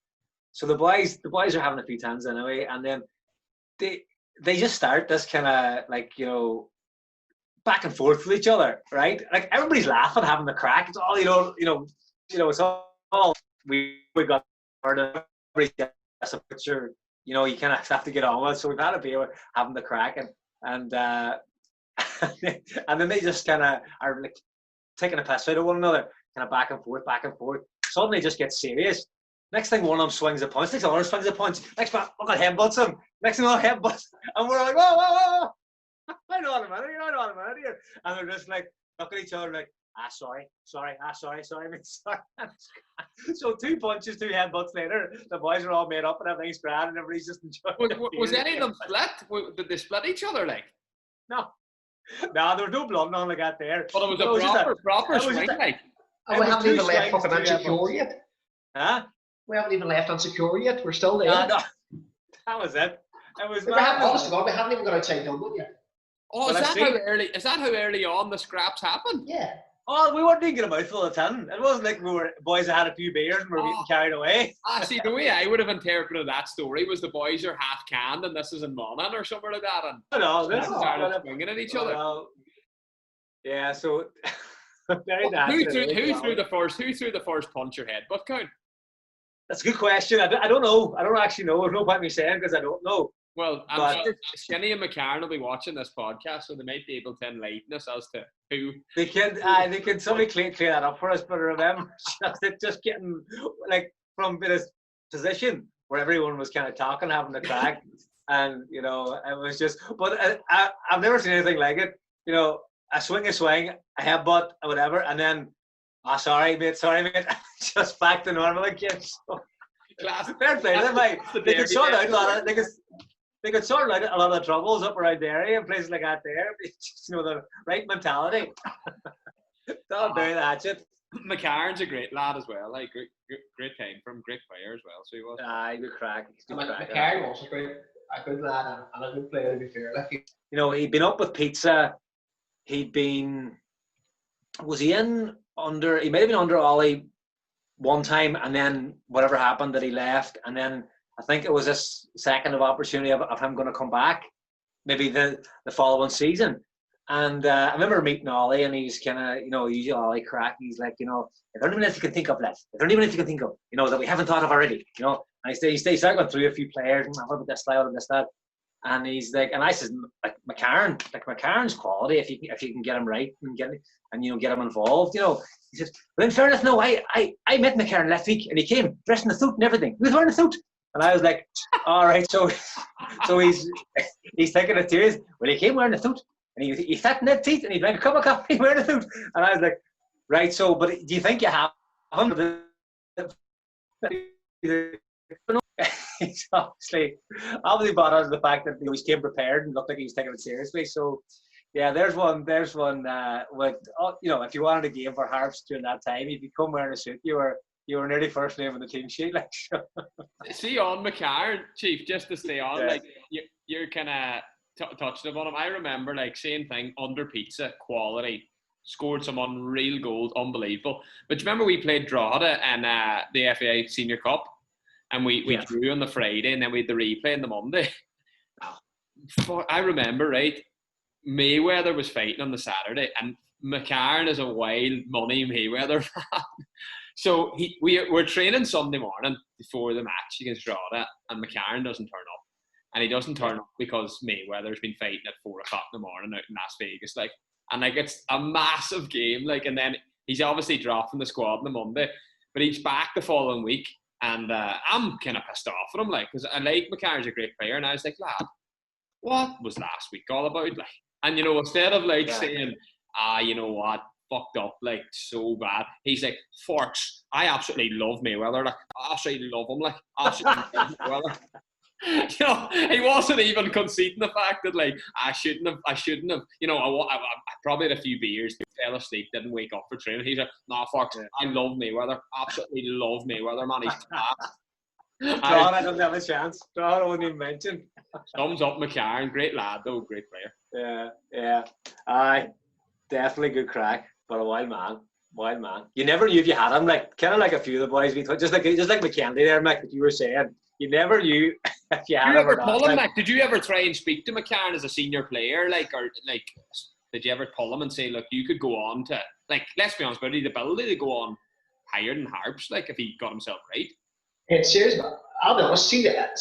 So the boys are having a few tens anyway, and then they just start this kind of like back and forth with each other, right? Like everybody's laughing, having the crack. It's all it's all we got everybody gets a picture. You kind of have to get on with. So we've had a beer, having the crack, and and then they just kind of are like taking a piss out of one another, kind of back and forth. Suddenly, it just gets serious. Next thing, one of them swings a punch. Next one swings a punch. Next one, look at headbutts him. Next thing, headbutts, and we're like, whoa! I know what I'm out here. And they're just like looking at each other like, sorry. So 2 punches, 2 headbutts later, the boys are all made up and everything's grand and everybody's just enjoying. Was any of them split? Did they split each other like? No, there was no blood on like that there. But it was a proper swing, like. And we haven't even left fucking unsecure yet. Huh? We haven't even left unsecure yet. We're still there. No. That was it. It was. We haven't even got outside Dublin yet. Oh, is that how early on the scraps happened? Yeah. Oh, we weren't even a mouthful of tin. It wasn't like we were boys that had a few beers and were getting carried away. See, the way I would have interpreted that story was the boys are half canned and this is in Monaghan or something like that, and this started swinging at each other. Yeah, so very who threw the first punch or headbutt count? That's a good question. I don't know. I don't actually know. There's no point in me saying because I don't know. Well, I'm sure Skinny and McCarran will be watching this podcast, so they might be able to enlighten us as to who. They can somebody clear that up for us. But remember, just getting like from this position where everyone was kind of talking, having the crack, And you know, it was just. But I've never seen anything like it. You know, a swing, a headbutt, or whatever, and then, sorry mate, just back to normal again. So, Class. fair play. They could sort out a lot of they could sort out a lot of the troubles up around the area and places like that. There, just, you know, the right mentality. Don't do that shit. McCarron's a great lad as well. Like great time from great player as well. So he was. Good crack. McCarron was a good lad and a good player, to be fair. Like, you know, he'd been up with Pizza. He might have been under Ollie one time, and then whatever happened that he left, and then I think it was this second of opportunity of him going to come back, maybe the following season. And I remember meeting Ollie, and he's kind of, you know, usual Ollie crack. He's like, you know, if there are any minutes you can think of, lads, if there are any minutes you can think of, you know, that we haven't thought of already, you know. And he started going through a few players, and what about this guy, what about this, that. And he's like, and I said, like McCarron's quality, if you can get him right and you know, get him involved, you know. He says, well, in fairness, no, I met McCarron last week, and he came dressed in a suit and everything. He was wearing a suit, and I was like, all right, so he's taking it serious. Well, he came wearing a suit, and he sat in that seat, and he drank a cup of coffee wearing a suit, and I was like, right. So, but do you think you have him? He's obviously bought out of the fact that he always came prepared and looked like he was taking it seriously. So yeah, there's one with, you know, if you wanted a game for Harps during that time, if you come wearing a suit, you were nearly first name on the team sheet. Like, see on McCarron, Chief, just to stay on, like you're kind of touching upon him. I remember like same thing under Pizza, quality, scored some unreal goals, unbelievable. But do you remember we played Drogheda and the FA Senior Cup? And we drew on the Friday, and then we had the replay on the Monday. I remember, right, Mayweather was fighting on the Saturday, and McCarron is a wild money Mayweather fan. So we're training Sunday morning before the match against Drogheda, and McCarron doesn't turn up. And he doesn't turn up because Mayweather's been fighting at 4 o'clock in the morning out in Las Vegas. Like, and like it's a massive game. Like, and then he's obviously dropped from the squad on the Monday, but he's back the following week. And I'm kind of pissed off at him, like, because I like McCarron's a great player, and I was like, lad, what was last week all about? Like, and you know, instead of like saying, you know what, fucked up, like so bad, he's like, Forks, I absolutely love Mayweather, like, I absolutely love him, like, absolutely love Mayweather. You know, he wasn't even conceding the fact that like I shouldn't have. You know, I probably had a few beers, fell asleep, didn't wake up for training. He's like, nah, Fox, I love Mayweather, absolutely love Mayweather, man. He's class. I don't have a chance. I wouldn't even mention. Thumbs up, McCarron, great lad though, great player. Yeah. Aye, definitely good crack, but a wild man. You never knew if you had him. Like kind of like a few of the boys we thought, just like McKendy there, Mick, that you were saying. You never knew if you had him or not. Like, did you ever try and speak to McCarron as a senior player? Like, or like, did you ever pull him and say, look, you could go on to, like, let's be honest, but he had the ability to go on higher than Harps, like, if he got himself right? It's serious, man. I'll be honest, see at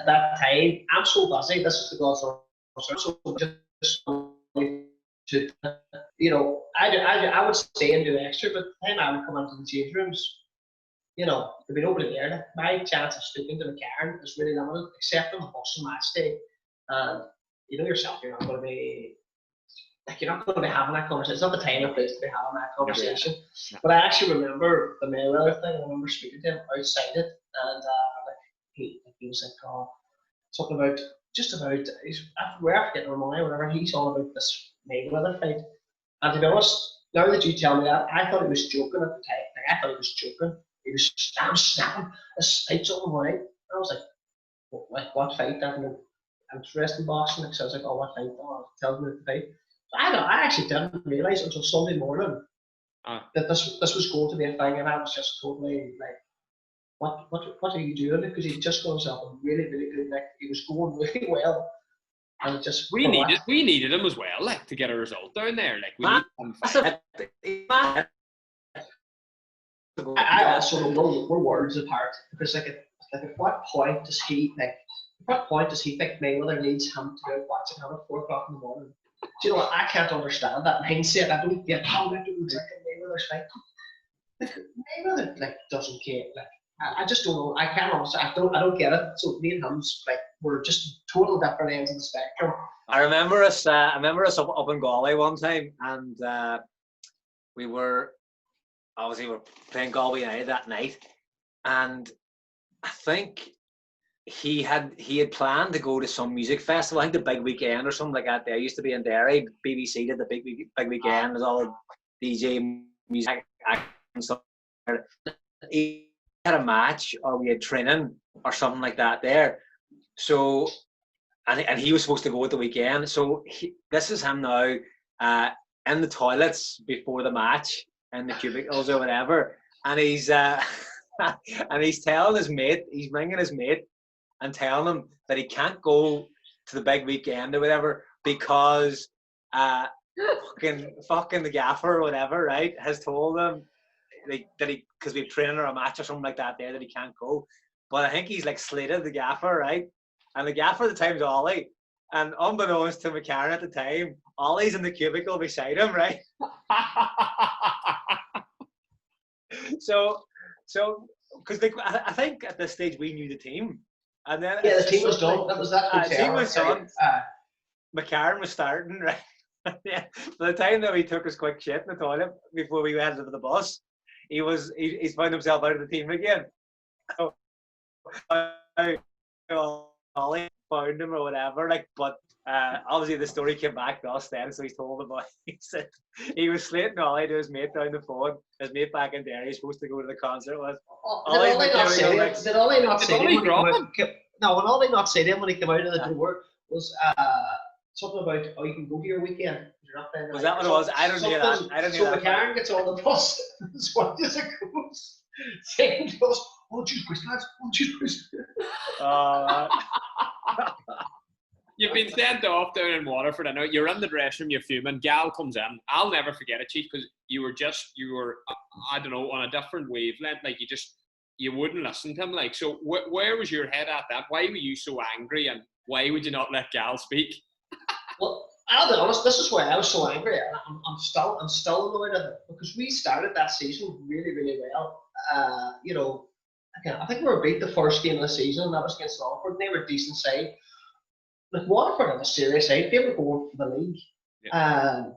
that time, I'm so busy. This is the God's so just to, you know, I would stay and do extra, but the time I would come into the change rooms, you know, there'd be nobody there. My chance of speaking to McCarron is really limited, except on the bus and match day. And you know yourself, you're not going to be having that conversation. It's not the time or place to be having that conversation. Yeah. But I actually remember the Mayweather thing. I remember speaking to him outside it, and he was like, oh, something about we're forgetting our money, whatever. He's all about this Mayweather fight. And to be honest, now that you tell me that, I thought he was joking at the time. Like, I thought he was joking. He was snapping his fights all the way. I was like, what fight? I'm interested in boxing. So I was like, oh, what fight? Oh, tell me the fight. So I actually didn't realise until Sunday morning that this was going to be a thing, and I was just totally like, what are you doing? Because he'd just got himself a really, really good nick. He was going really well. And just we needed him as well, like, to get a result down there. Like, we need him. I also don't know, we're worlds apart, because at what point does he think Mayweather needs him to go watching him at 4 o'clock in the morning? Do you know what? I can't understand that mindset. I don't get how they do Mayweather's fight. Mayweather doesn't care. Like, I just don't know. I can't honestly. I don't get it. So me and him's like were just total different ends of the spectrum. I remember us up in Galway one time, and we were playing Galway United that night, and I think he had planned to go to some music festival. I think the Big Weekend or something like that. There used to be in Derry. BBC did the Big Weekend. There's all the DJ music and stuff. He had a match, or we had training or something like that there. So, and he was supposed to go at the weekend. So this is him now in the toilets before the match, in the cubicles or whatever, and he's telling his mate, he's ringing his mate and telling him that he can't go to the Big Weekend or whatever because fucking the gaffer or whatever, right, has told him that he, because we've training or a match or something like that there, that he can't go. But I think he's like slated the gaffer, right? And the gaffer at the time's Ollie. And unbeknownst to McCarran at the time, Ollie's in the cubicle beside him, right? So, because I think at this stage we knew the team, and then the team was done. That was that. The team was done. McCarran was starting, right? Yeah. By the time that we took his quick shit in the toilet before we went to the bus, he's found himself out of the team again. So, Ollie found him or whatever, like, but obviously the story came back to us then, so he's told about. He said he was slating Ollie to his mate down the phone. His mate back in Derry, he's supposed to go to the concert with. Did Ollie not say him when Ollie not say him when he came out of the door was something about, oh, you can go to your weekend. You're not playing. Was that what it was? I didn't hear that. So McCarran gets on the bus. That's what it goes. Saying to us, oh, Jesus Christ, lads. Oh, Jesus Christ. You've been sent off down in Waterford. I know you're in the dressing room, you're fuming. Gal comes in. I'll never forget it, Chief, because you were I don't know, on a different wavelength. Like you wouldn't listen to him. Like, so where was your head at that? Why were you so angry, and why would you not let Gal speak? Well, I'll be honest. This is why I was so angry. I'm still annoyed at it, because we started that season really, really well. You know, again, I think we were beat the first game of the season, and that was against Longford. They were a decent side. Like Waterford on a serious side, they were going for the league. Yeah.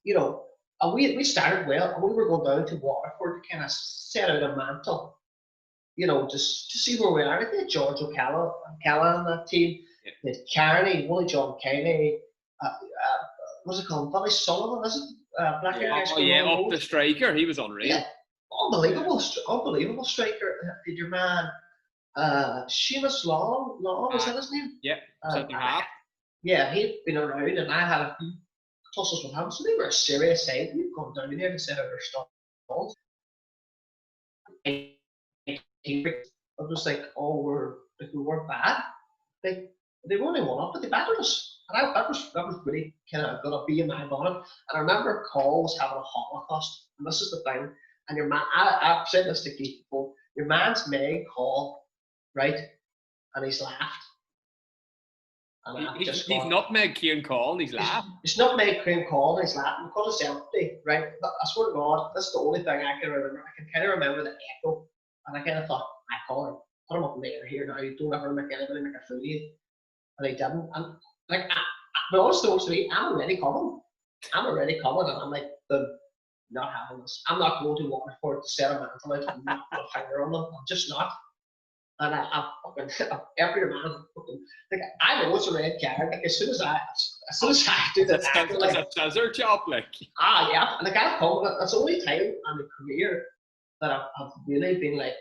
You know, and we started well, and we were going down to Waterford to kind of set out a mantle. You know, just to see where we are. They had George O'Callaghan on that team. Yeah. They had Kearney, Willie John Kearney. What's it called? Billy Sullivan, is it? Black up the striker. He was unreal. Yeah. Unbelievable striker. Did your man Seamus Long, was that his name? Yeah, half. Yeah, he'd been around, and I had a few tussles with him, so they were a serious side. We'd gone down there to set out their stalls. It was like, oh, we weren't bad. They were only one up, but they battered us. And that was really kind of going to be in my bonnet. And I remember Cole was having a holocaust, and this is the thing. And your man, I've said this to Keith before, your man's Meg Cole, right? And he's laughed. And he's nutmeg Cian Call, and he's laughing. He's nutmeg Cian Call, and he's laughing because it's empty, right? I swear to God, that's the only thing I can remember. I can kind of remember the echo, and I kind of thought, I call him, put him up in the air here now. You don't ever make anybody make a fool of you. And he didn't. And like, but honestly, to me, I'm already coming, and I'm like, not having this. I'm not going to Waterford to set a mantle out and not put a finger on them. I'm just not. And I fucking every man fucking like I know it's a red card. Like as soon as I do that, it's a scissor chop, like. Yeah, and like I've come. That's the only time in my career that I've really been like,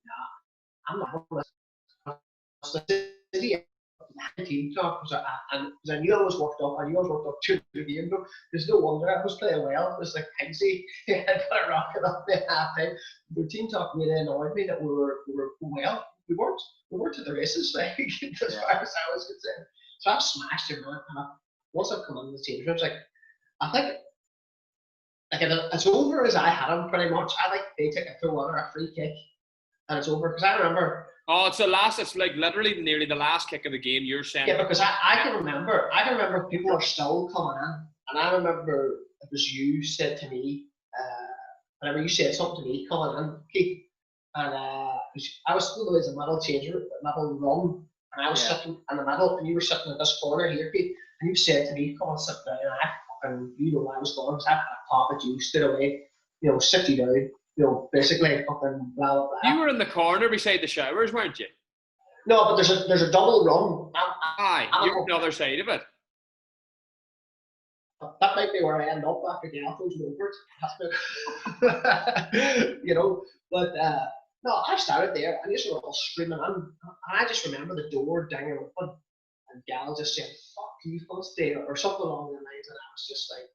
nah, I'm not going to. Team talk and I knew I was worked up. I knew I was worked up 2 games ago. There's no wonder I was playing well. It was like Pigsy had put a rocket up there half time. The team talk really annoyed me that we were well. We weren't to the races, like as far as I was concerned. So I've smashed him, man. And once I've come into the team, it's like I think like it's over as I had him pretty much. I think they take a throw or a free kick, and it's over because I remember. Oh, it's like literally nearly the last kick of the game. You're saying. Yeah, because I can remember people are still coming in, and I remember it was you said to me. I remember you said something to me coming in, Keith, and I was still always a medal changer, medal run, and I was sitting in the middle, and you were sitting in this corner here, Pete, and you said to me, come on, sit down, and I fucking, you know, I was going, I had a pop at you, stood away, you know, sit you down, you know, basically fucking blah, blah, blah. You were in the corner beside the showers, weren't you? No, but there's a double run. You're on the other side of it. That might be where I end up after the Alphos over. You know, but no, I started there, and you were all screaming, and I just remember the door dinging open, and Gal just saying, "Fuck you, Funsty," or something along the lines, and I was just like,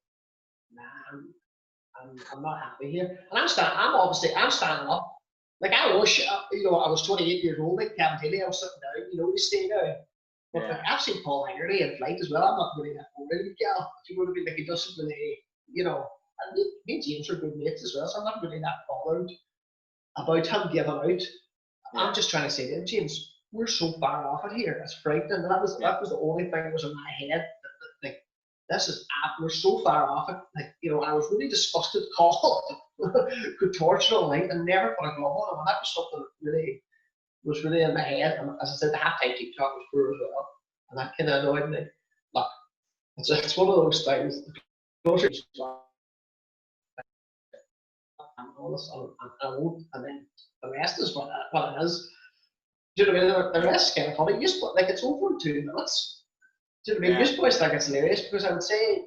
"Nah, I'm not happy here." And I'm standing up. Like I was, you know, I was 28 years old, like Kevin Healy, I was sitting down, you know, to stay down. But like, I've seen Paul Hegarty in flight as well. I'm not really that worried, Gal. He would have been like, he doesn't really, you know, and me and James are good mates as well, so I'm not really that bothered about him giving out. Yeah. I'm just trying to say to him, James, we're so far off it here. It's frightening. And that was the only thing that was in my head. Like, this is, we're so far off it. Like, you know, I was really disgusted. Call could torture all night and never put a glove on him. And that was something that was really in my head. And as I said, the half-time TikTok was poor as well. And that kind of annoyed me. But it's one of those things. I'm honest, I won't, and then the rest is what it is. Do you know what I mean? The rest is kind of funny. Like, it's over in 2 minutes. Do you know what I mean? You boys think it's hilarious, because I would say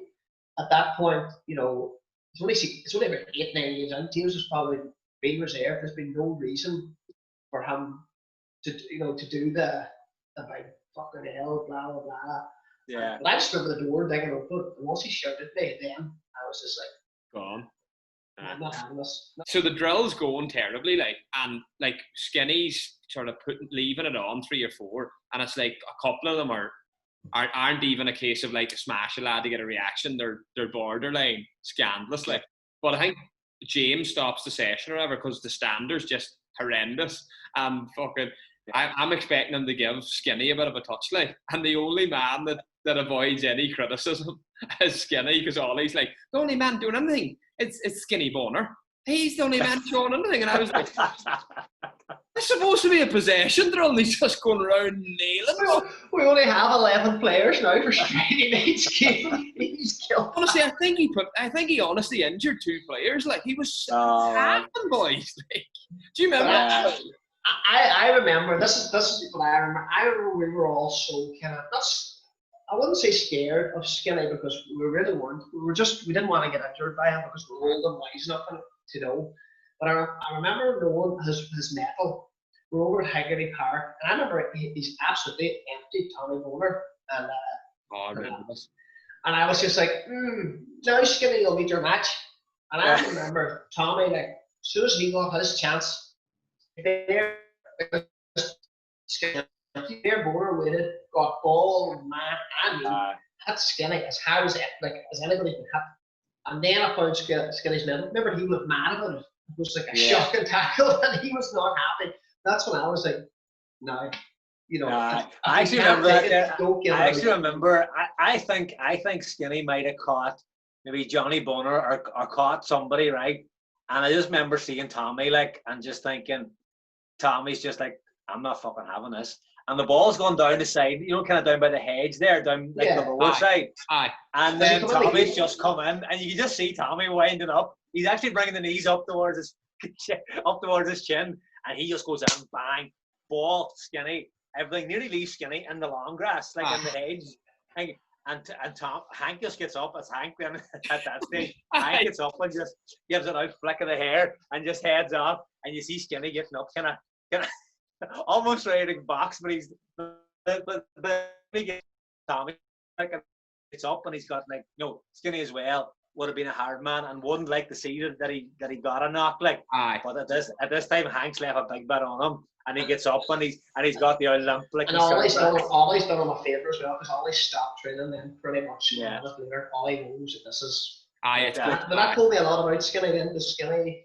at that point, you know, it's only about 8-9 years in. James has probably been reserved. There's been no reason for him to, you know, to do the big fucking hell, blah blah blah. Yeah. But I just remember the door dinging open, and once he shouted at me, then I was just like, gone. I'm not having this. So the drill's going terribly, like, and like Skinny's sort of leaving it on 3 or 4, and it's like a couple of them aren't even a case of like a smash a lad to get a reaction. They're borderline scandalous, like. But I think James stops the session or whatever because the standard's just horrendous. I'm expecting him to give Skinny a bit of a touch, like, and the only man that avoids any criticism is Skinny, because Ollie's like, the only man doing anything, it's Skinny Boner. He's the only man showing anything. And I was like, it's supposed to be a possession drill, and he's just going around nailing. We only have 11 players now for Friday night's game. He's killed. Honestly, I think he honestly injured 2 players. Like, he was happening, boys. Like, do you remember? I remember this is what I remember. I remember we were all so kind of I wouldn't say scared of Skinny, because we really weren't. We didn't want to get injured by him because we're old and wise enough to know. But I remember knowing his mettle. We're over at Hegarty Park, and I remember he's absolutely empty Tommy Boner, and and I was just like, now Skinny, you'll meet your match. And I remember Tommy, like, as soon as he got his chance, there Boner waited, got ball, man, hit Skinny as hard as anybody could hit. And then I found Skinny's middle. Remember, he was mad about it. It was like a shocking tackle, and he was not happy. That's when I was like, no, you know. I actually remember that. I actually remember. I think Skinny might have caught maybe Johnny Boner or caught somebody, right? And I just remember seeing Tommy, like, and just thinking, Tommy's just like, I'm not fucking having this. And the ball's gone down the side, you know, kind of down by the hedge there, down like the lower side. And then Tommy's just come in, and you can just see Tommy winding up. He's actually bringing the knees up towards his chin, and he just goes in, bang, ball, Skinny, everything nearly leaves Skinny in the long grass, like in the hedge. And Hank just gets up, as Hank then at that stage. Hank gets up and just gives it out, flick of the hair, and just heads off. And you see Skinny getting up, kind of almost ready to box, but he gets Tommy, like, it's up, and he's got, like, Skinny as well would have been a hard man and wouldn't like to see that he got a knock, like. But at this time, Hank's left a big bit on him, and he gets up, and he's got the old limp, like. And Ollie's done him a favour as well, because Ollie stopped training then pretty much. Ollie knows that this is. But that told me a lot about Skinny then, because Skinny,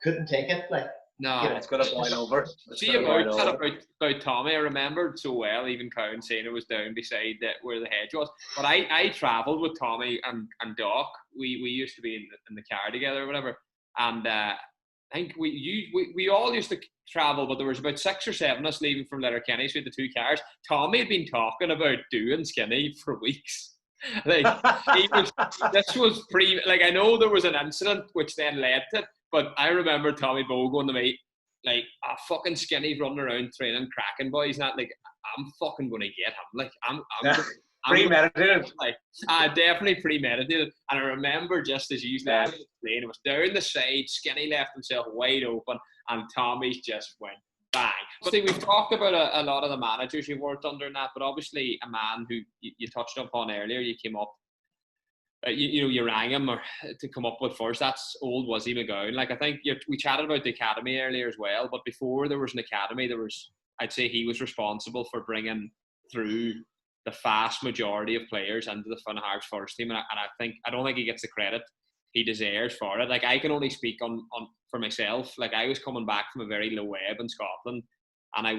couldn't take it, like. No, it's going to boil over. See about Tommy, I remembered so well, even Cowan saying it was down beside where the hedge was. But I travelled with Tommy and Doc. We used to be in the car together or whatever. And I think we all used to travel, but there was about 6 or 7 of us leaving from Letterkenny, so we had the 2 cars. Tommy had been talking about doing Skinny for weeks. Like this was I know there was an incident which then led to it, but I remember Tommy Bow going to me like, fucking Skinny's running around training cracking boys, not like I'm fucking gonna get him. Like I'm premeditated. Like definitely premeditated. And I remember just as you said, it was down the side, Skinny left himself wide open, and Tommy's just went bang. But see, we've talked about a lot of the managers you worked under in that, but obviously a man who you touched upon earlier, you came up, you rang him to come up with first. That's old Wuzzy McGowan. Like I think we chatted about the academy earlier as well, but before there was an academy, I'd say he was responsible for bringing through the vast majority of players into the Harps first team, and I don't think he gets the credit he deserves for it. Like I can only speak on for myself. Like I was coming back from a very low ebb in Scotland, and I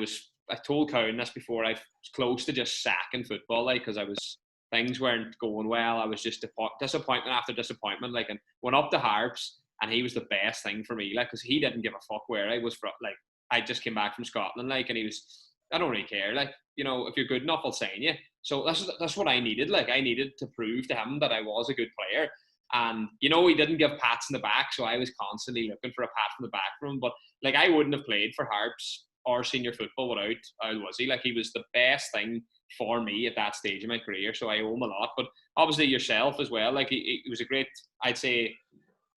told Cowan this before, I was close to just sacking football, like, because things weren't going well. I was just disappointment after disappointment, like, and went up to Harps, and he was the best thing for me, like, because he didn't give a fuck where I was from. Like I just came back from Scotland, like, and he was, I don't really care, like, if you're good enough, I'll sign you. So that's what I needed. Like I needed to prove to him that I was a good player. And, he didn't give pats in the back, so I was constantly looking for a pat from the back from him. But, like, I wouldn't have played for Harps or senior football without Al Wuzzy. Like, he was the best thing for me at that stage of my career, so I owe him a lot. But obviously yourself as well. Like, he was a great, I'd say,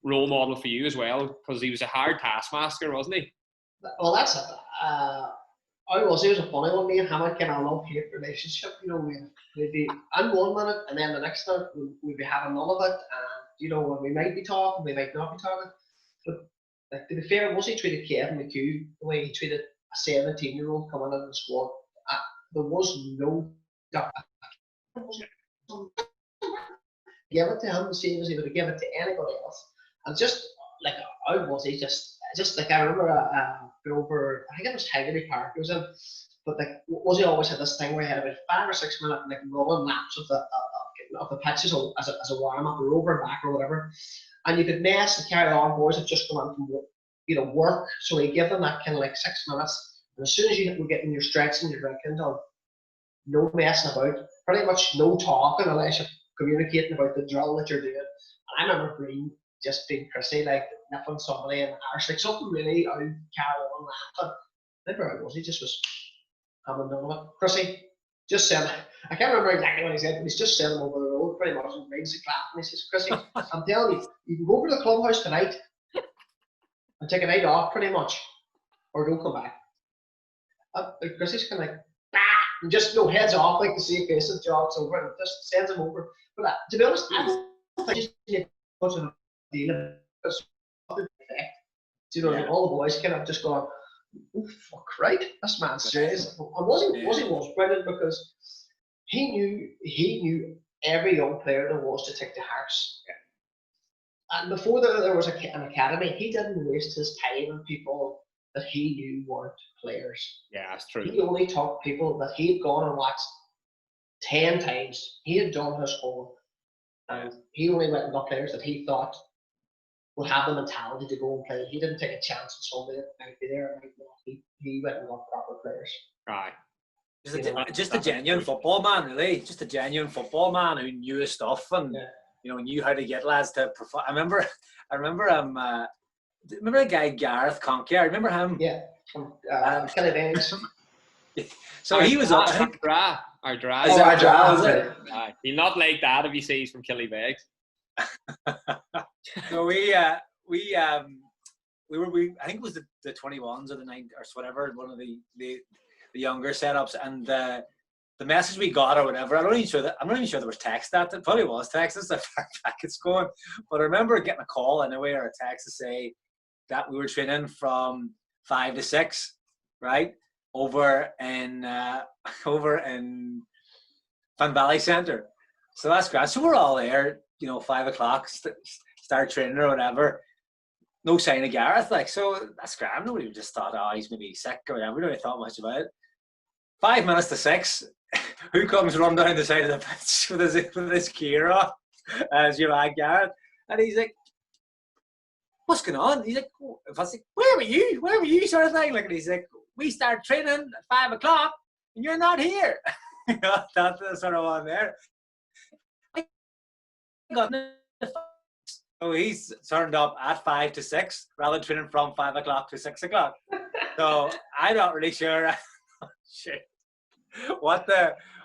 role model for you as well, because he was a hard taskmaster, wasn't he? Well, that's it. Al Wuzzy was a funny one. Me and him had kind of a love-hate relationship. We'd be in 1 minute, and then the next minute we'd be having none of it. When we might be talking, we might not be talking. But like, to be fair, Wuzzy treated Kevin McHugh the way he treated a 17-year-old coming into the squad. There was no doubt. Give it to him the same as he would have given it to anybody else. And just like Al Wuzzy, just like I remember over, I think it was Hegarty Park it was in, but like Wuzzy always had this thing where he had about 5 or 6 minute like rolling laps of the pitches as a warm up or over and back or whatever, and you could mess and carry on. Boys have just come on from work, so he give them that kind of like 6 minutes, and as soon as you were getting your stretch and your drinking done, no messing about, pretty much no talking unless you're communicating about the drill that you're doing. And I remember Green just being Chrissy, like nipping somebody in the arse, like something really out carry on laughing. Never was he just was having done with it. Chrissy just said, I can't remember exactly what he said, but he's just sent him over the road pretty much and Green's clapping. He says, Chrissy, I'm telling you, you can go over to the clubhouse tonight and take a night off pretty much, or don't come back. Chrissy's kind of like, and just heads off, like the same face and jogs over and just sends him over. But to be honest, I don't think he's much of a deal because of the effect. All the boys kind of just gone, oh fuck, right? This man's serious. And was brilliant because he knew every young player there was to take the Harps. Yeah. And before there was an academy, he didn't waste his time on people that he knew weren't players. Yeah, that's true. He only took people that he'd gone and watched 10 times. He had done his homework, and he only went and got players that he thought would have the mentality to go and play. He didn't take a chance on somebody that might be there. He went and got proper players. Right. Just a genuine football man, really. Just a genuine football man who knew his stuff and knew how to get lads to perform. I remember remember the guy Gareth Conkey? I remember him. Yeah, from Kelly Baines. So he was up. Our Dra. He'll not like that if he sees from Killybegs. So we I think it was the 21s or the 9 or whatever, one of the younger setups, and the message we got or whatever, I'm not even sure there was text that. It probably was text. That's how far back it's going. But I remember getting a call anyway or a text to say that we were training from 5 to 6, right? Over in Fun Valley Centre. So that's great. So we're all there, 5 o'clock, start training or whatever. No sign of Gareth, like, so that's grand. Nobody just thought, he's maybe sick or whatever. We don't really thought much about it. 5 minutes to 6, who comes run down the side of the pitch with his, gear off? As your lad Gareth. And he's like, what's going on? He's like, oh, Funsty, where were you? Where were you? Sort of thing. Like, and he's like, we start training at 5 o'clock and you're not here. That's the sort of one there. I got so he's turned up at 5 to 6 rather than training from 5 o'clock to 6 o'clock. So I'm not really sure shit,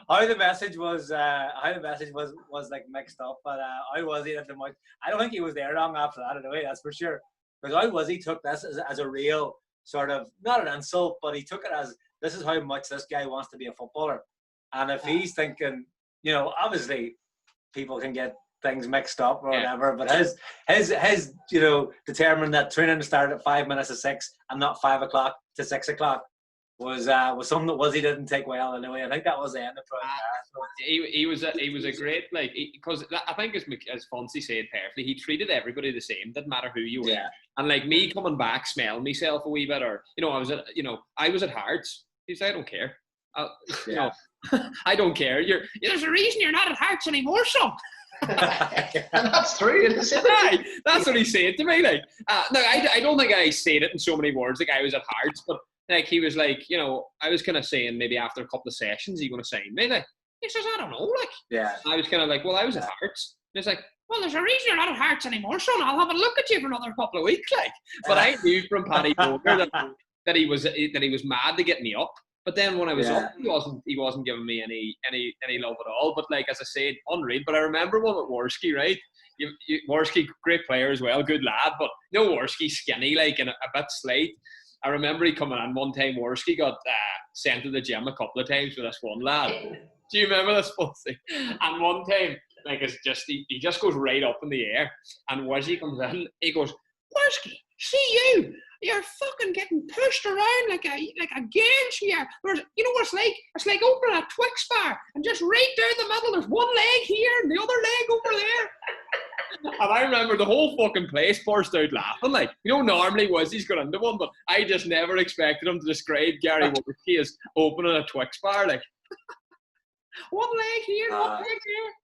how the message was like mixed up, but how was he at the much? I don't think he was there long after that anyway, that's for sure. Because how was he took this as a real sort of, not an insult, but he took it as, this is how much this guy wants to be a footballer. And if he's thinking, you know, obviously people can get things mixed up or whatever, but his you know, determined that training started at 5 minutes to 6 and not 5 o'clock to 6 o'clock was something that he didn't take well anyway. I think that was the end of it. He was a great, like, because I think as Funsty said perfectly, he treated everybody the same, didn't matter who you were. Yeah. And like me coming back smelling myself a wee bit, or you know, I was at Harps. He said, I don't care. You know, I don't care. There's a reason you're not at Harps anymore, son. And that's true, isn't it? That's what he said to me. Like, no, I don't think I said it in so many words. Like, I was at Harps, but like he was like, you know, I was kind of saying maybe after a couple of sessions, are you going to sign me? Like, he says, I don't know. Like, yeah. I was kind of like, well, I was at Harps. And he's like, well, there's a reason you're not at Harps anymore, son. I'll have a look at you for another couple of weeks. Like, but I knew from Paddy Boulder that he was mad to get me up. But then when I was up, he wasn't giving me any love at all. But like, as I said, unreal. But I remember one at Worski, right? Worski, great player as well, good lad. But no, Worski skinny, like, and a bit slight. I remember he coming on one time. Worski got sent to the gym a couple of times with this one lad. Do you remember this thing? And one time, like, it's just he just goes right up in the air, and Worski comes in, he goes, Worski, see you. You're fucking getting pushed around like a game here. You know what it's like? It's like opening a Twix bar and just right down the middle. There's one leg here and the other leg over there. And I remember the whole fucking place burst out laughing. Like, you know, normally Wizzy's got into one, but I just never expected him to describe Gary Worski as opening a Twix bar. Like, one leg here, one leg here.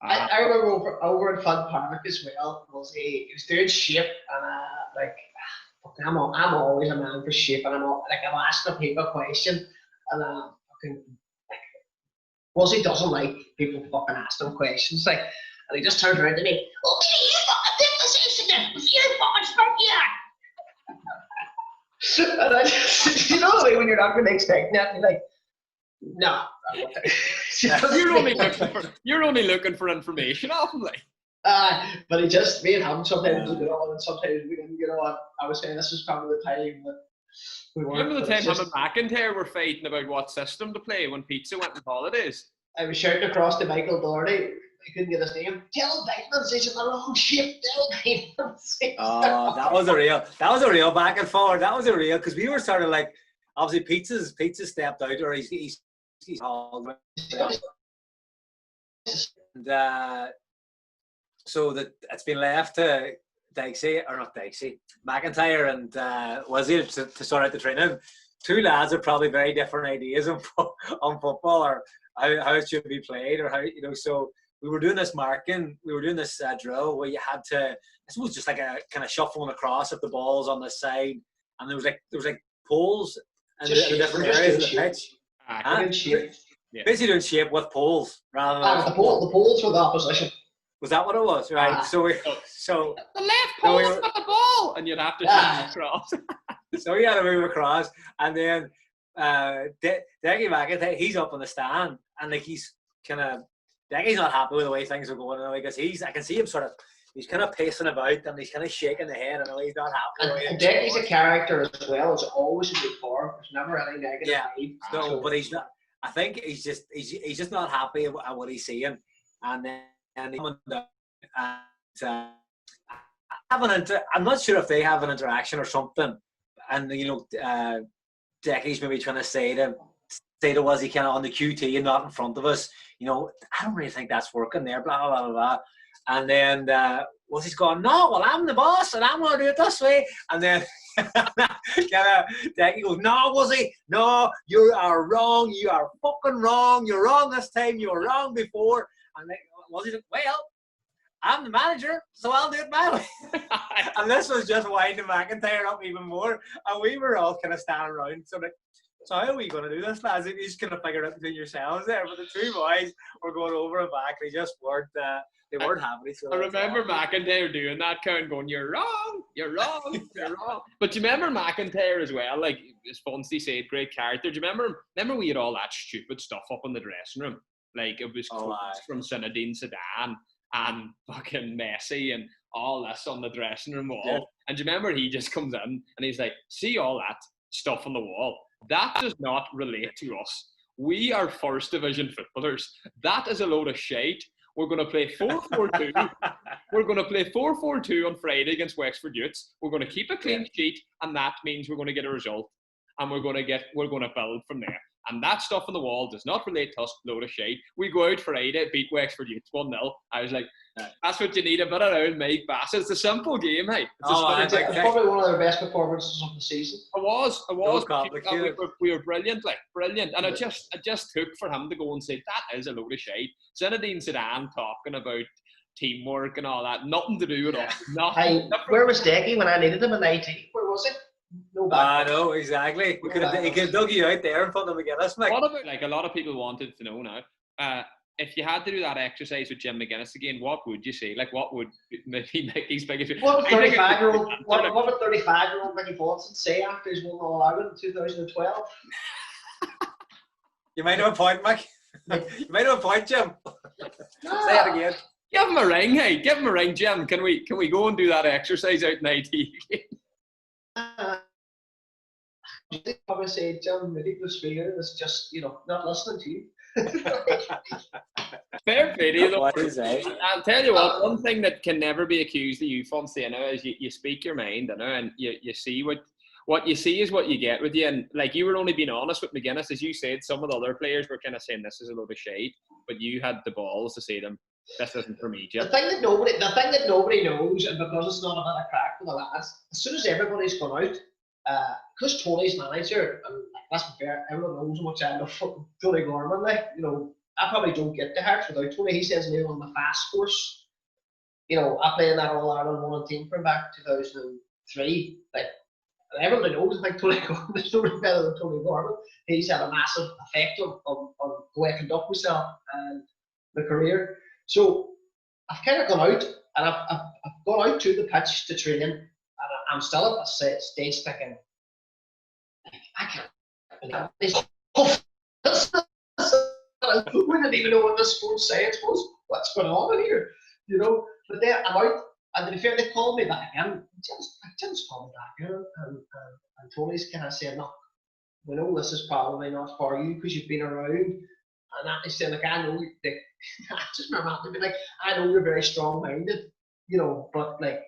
I remember over in Fun Park as well. He was doing shape and like. I'm always a man for shape, and I'm asking people a question, and he doesn't like people fucking ask him questions, like, and he just turns around to me, okay, you fucking do this again, if you fucking start here. And I just, you know the way when you're not really expecting that, you're like, no. You're only looking for information, often. But he just, me and him sometimes we get on and sometimes we didn't get on. I was saying this was probably the time that we weren't. Remember the time him and McIntyre were fighting about what system to play when Pizza went on holidays? I was shouting across to Michael Doherty. I couldn't get his name. Tell Diamonds he's in the wrong shape. Tell Diamonds. Oh, that was a real back and forth. That was a real, because we were sort of like, obviously Pizza stepped out, or he's hauled. And so that it's been left to McIntyre and Wizzy to sort out the training. Two lads have probably very different ideas on football, or how it should be played, or how, you know. So we were doing this marking, we were doing this drill where you had to, I suppose, just like a kind of shuffling across of the balls on the side, and there was like poles and the different areas of the pitch. Basically doing shape with poles rather than the poles were the opposition. Was that what it was? Right. So the left pole's got the ball, and you'd have to move across. So he had to move across, and then Decky McIntyre, he's up on the stand, and like he's Decky's not happy with the way things are going, because I can see him he's kind of pacing about, and he's kind of shaking the head, and he's not happy. And Decky's a character as well. It's always a good form. There's never any negative. Yeah. No, but he's not. I think he's just not happy at what he's seeing, and then. And I'm not sure if they have an interaction or something, and you know, Decky's maybe trying to say to us, he kind of on the QT and not in front of us. You know, I don't really think that's working there. Blah blah blah blah. And then he's going, no, well, I'm the boss and I'm going to do it this way. And then Decky goes, no, Wizzy, no, you are wrong. You are fucking wrong. You're wrong this time. You were wrong before. And Wizzy's like, well, I'm the manager, so I'll do it my way. And this was just winding McIntyre up even more. And we were all kind of standing around. So like, so how are we going to do this, lads? You just kind of figure it between yourselves there. But the two boys were going over and back. They just weren't. They weren't happy. So I remember McIntyre doing that, kind of going, "You're wrong, you're wrong, you're wrong." But do you remember McIntyre as well? Like, as Funsty said, great character. Do you remember we had all that stupid stuff up in the dressing room? Like, it was quotes from Zinedine Zidane and fucking Messi and all this on the dressing room wall. Yeah. And do you remember he just comes in and he's like, "See all that stuff on the wall? That does not relate to us. We are first division footballers. That is a load of shite. We're going to play 4-4-2. We're going to play 4-4-2 on Friday against Wexford Youths. We're going to keep a clean sheet, and that means we're going to get a result. And we're going to build from there. And that stuff on the wall does not relate to us, load of shite. We go out Friday, beat Wexford Youths 1-0. I was like, that's what you need, a bit of old Mike Bass. It's a simple game, hey. It's probably one of their best performances of the season. It was. We were brilliant, brilliant. And it just took for him to go and say, that is a load of shite. Zinedine Zidane talking about teamwork and all that, nothing to do with us. Nothing. Where was Decky when I needed him in 19? Where was it? No back. No, exactly. He could have dug you out there in front of McGuinness. What about, like, a lot of people wanted to know now, if you had to do that exercise with Jim McGuinness again, what would you say? Like, what would maybe Mickey's biggest... What would 35-year-old Mickey Funston say after he's won All Ireland in 2012? You might have a point, Mick. You might have a point, Jim. Say it again. Give him a ring, hey. Give him a ring, Jim. Can we go and do that exercise out in IT again? I probably say, Jim, the deepest fear is just, not listening to you. Fair play, I'll tell you what, one thing that can never be accused of you, Funsty, is you speak your mind, and you see what you see is what you get with you. And like, you were only being honest with McGuinness, as you said. Some of the other players were kind of saying this is a load of shade, but you had the balls to say to them, this isn't for me, Jim. The thing that nobody knows, and because it's not a bit of crack for the lads, as soon as everybody's gone out, because Tony's manager, and let's be fair, everyone knows how much I love Tony Gorman. I probably don't get to Harps without Tony. He sends me on the fast course. I played in that All Ireland 1 team from back 2003. Like, everybody knows, like, Tony Gorman. There's nobody better than Tony Gorman. He's had a massive effect on the way I conduct myself and my career. So I've kind of gone out, and I've gone out to the pitch to train, and I'm still at the stage thinking, I can't believe this. We didn't even know what the sports science was. What's going on in here? But then I'm out, and to be fair, they called me back in. Just called me back in, and Tony's kind of saying, look, we know this is probably not for you because you've been around. And he said, like, I know, like, I just remember having to be like, I know you're very strong-minded, but like,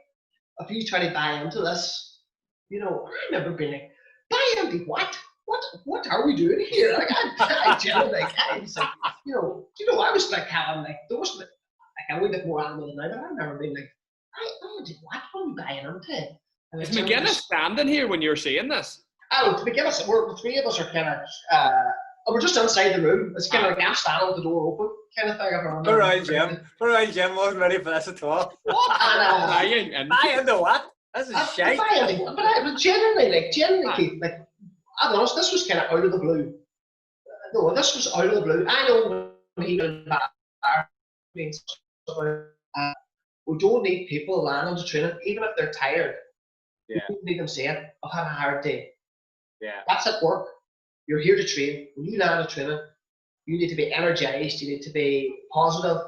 if you try to buy into this, I remember being like, buy into what? What are we doing here? Like, I genuinely, like, I was like, I was like having, like, there was like a wee bit more animal than I, but I remember being like, I did what? What are we buying into? Is McGuinness standing here when you're saying this? Oh, to McGuinness, the three of us are kind of, we're just outside the room. It's kind of like I'm standing with the door open, kind of thing. Poor old Jim wasn't ready for this at all. What? Buy into what? This is shite. But genuinely, Keith, like, I'll be honest, this was kind of out of the blue. No, this was out of the blue. I know when he went back, we don't need people lying on the training, even if they're tired. Yeah. We don't need them saying, I've had a hard day. Yeah. That's at work. You're here to train. When you land a training, you need to be energized. You need to be positive.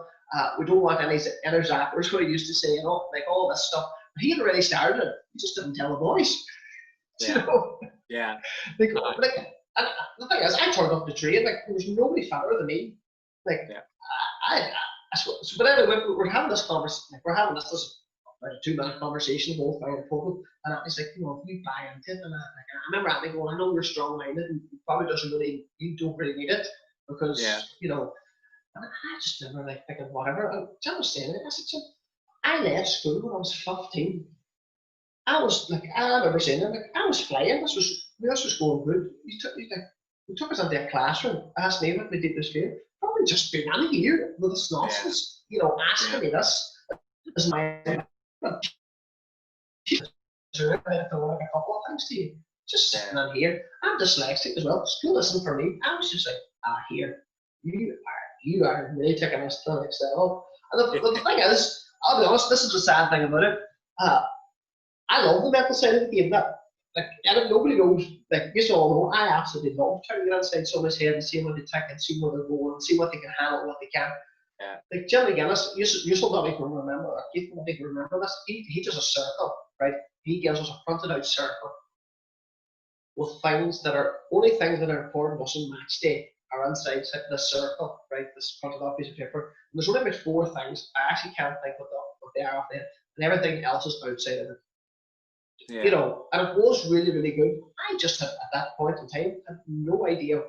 We don't want any inner zappers, what I used to say, like all this stuff. But he had already started it. He just didn't tell the boys. Yeah. Yeah. And the thing is, I turned up the train. Like, there was nobody fatter than me. Like, yeah. But anyway, we're having this conversation. Like, we're having this about a 2-minute conversation, both very important. And Anthony's like, if you buy into it, and I remember Anthony going, I know you're strong-minded, and you don't really need it, because, and I just remember, like, thinking, whatever. And Jim was saying it, I said, Jim, I left school when I was 15. I was, like, I remember saying it, like, I was flying, this was going good. We took us into a classroom, asked me what we did this year, probably just been on here with this nonsense, asking me this. is my a couple of things to you. Just sitting on here. I'm dyslexic as well. School isn't for me. I was just like, here. You are really taking us to the next level. And the thing is, I'll be honest, this is the sad thing about it. I love the mental side of the game. And nobody knows, you all know, I absolutely love trying to get inside someone's head and see what they take and see where they're going and see what they can handle, what they can't. Yeah. Jim McGuinness, you still don't even remember, or Keith won't even remember this. He does a circle, right? He gives us a fronted out circle with things that are important to us on match day are inside the circle, right? This fronted out piece of paper. And there's only about 4 things. I actually can't think what they are off there, and everything else is outside of it. Yeah. You know, and it was really, really good. I just had, at that point in time, had no idea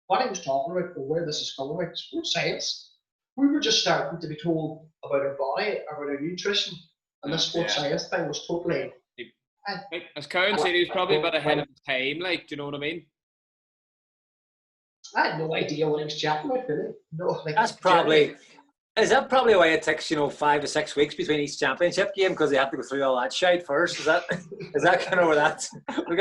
what he was talking about or where this is going. Like sports science, we were just starting to be told about our body, about our nutrition, and this sports science thing was totally. As Cowan said, he was probably about ahead of his time. Like, do you know what I mean? I had no idea what he was chatting about, really. No, like that's probably. Is that probably why it takes 5 to 6 weeks between each championship game, because they have to go through all that shite first? Is that kind of where that's? We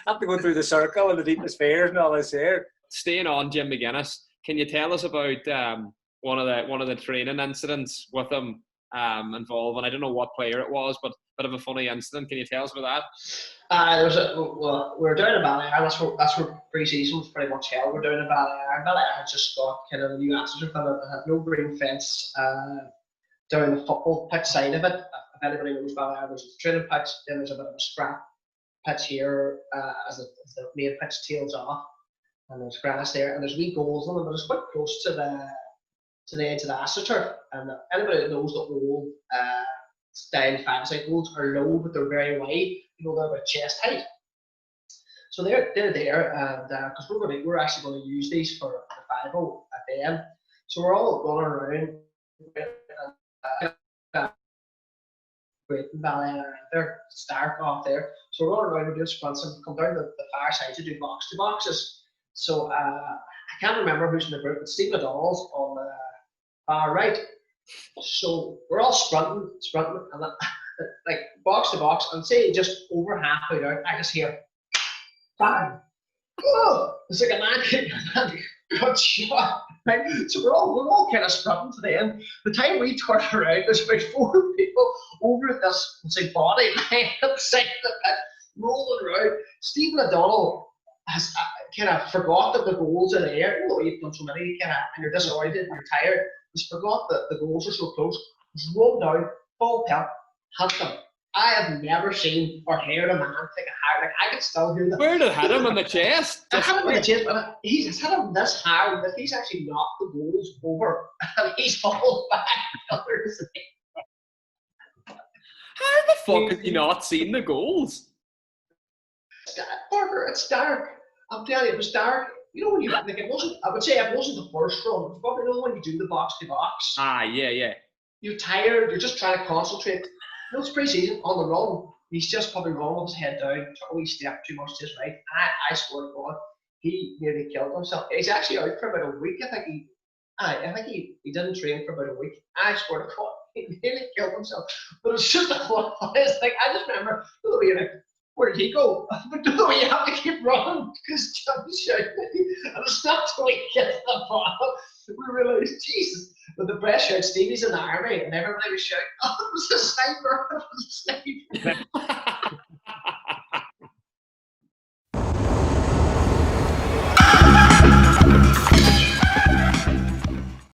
have to go through the circle and the deepest spheres and all this here. Staying on Jim McGuinness, can you tell us about one of the training incidents with him involving? I don't know what player it was, but a bit of a funny incident. Can you tell us about that? We were down in Ballyer. That's where pre-season was pretty much held. We're down in Ballyer. Ballyer had just got kind of a new astroturf and it had no green fence down the football pitch side of it. If anybody knows Ballyer, there's a training pitch, then there's a bit of a scrap pitch here as the main pitch tails off, and there's grass there, and there's wee goals on them, but it's quite close to the edge of the astroturf. And anybody that knows that the style 5-side goals are low, but they're very wide. They're about chest height. So they're there, and because we're actually going to use these for the 5-0 at the end. So we're all going around. Great Valley there, Stark off there. So we're all around, we're doing sprints and come down the far side to do box to boxes. So I can't remember who's in the group, but Steve McDonald's on the far right. So we're all sprinting, and like box to box, and say just over halfway down, I just hear bang. Oh, it's like a man got shot. Right? So we're all kind of sprinting to the end. The time we turn around, there's about 4 people over this body line outside the pit, rolling around. Steve McDonald has kind of forgot that the goals are there. You know, you've done so many, and you're disoriented and you're tired. He's forgot that the goals are so close. He's rolled down, full pelt, hit them. I have never seen or heard a man take a hard. Like I can still hear that. Where did it hit him in the chest? It hit him in the chest, but he's hit him this hard that he's actually knocked the goals over, and he's fallen back. How the fuck have you not seen the goals? Parker, it's dark. I'm telling you, it was dark. You know when you like it wasn't. I would say it wasn't the first run. You probably know when you do the box to box. Yeah. You're tired. You're just trying to concentrate. You know, it's pre-season on the run. He's just probably run with his head down, took a wee step too much to his right. I scored a goal. He nearly killed himself. He's actually out for about a week. I think he didn't train for about a week. I scored a goal. He nearly killed himself. But it's just a funniest thing. I just remember the way like, where did he go? But the way you have to keep running because John's shouting at you. And it's not till he gets the ball. We realised, Jesus, with the pressure out, Stevie's in the army, and everybody was shouting, oh, it was a sniper, it was a sniper.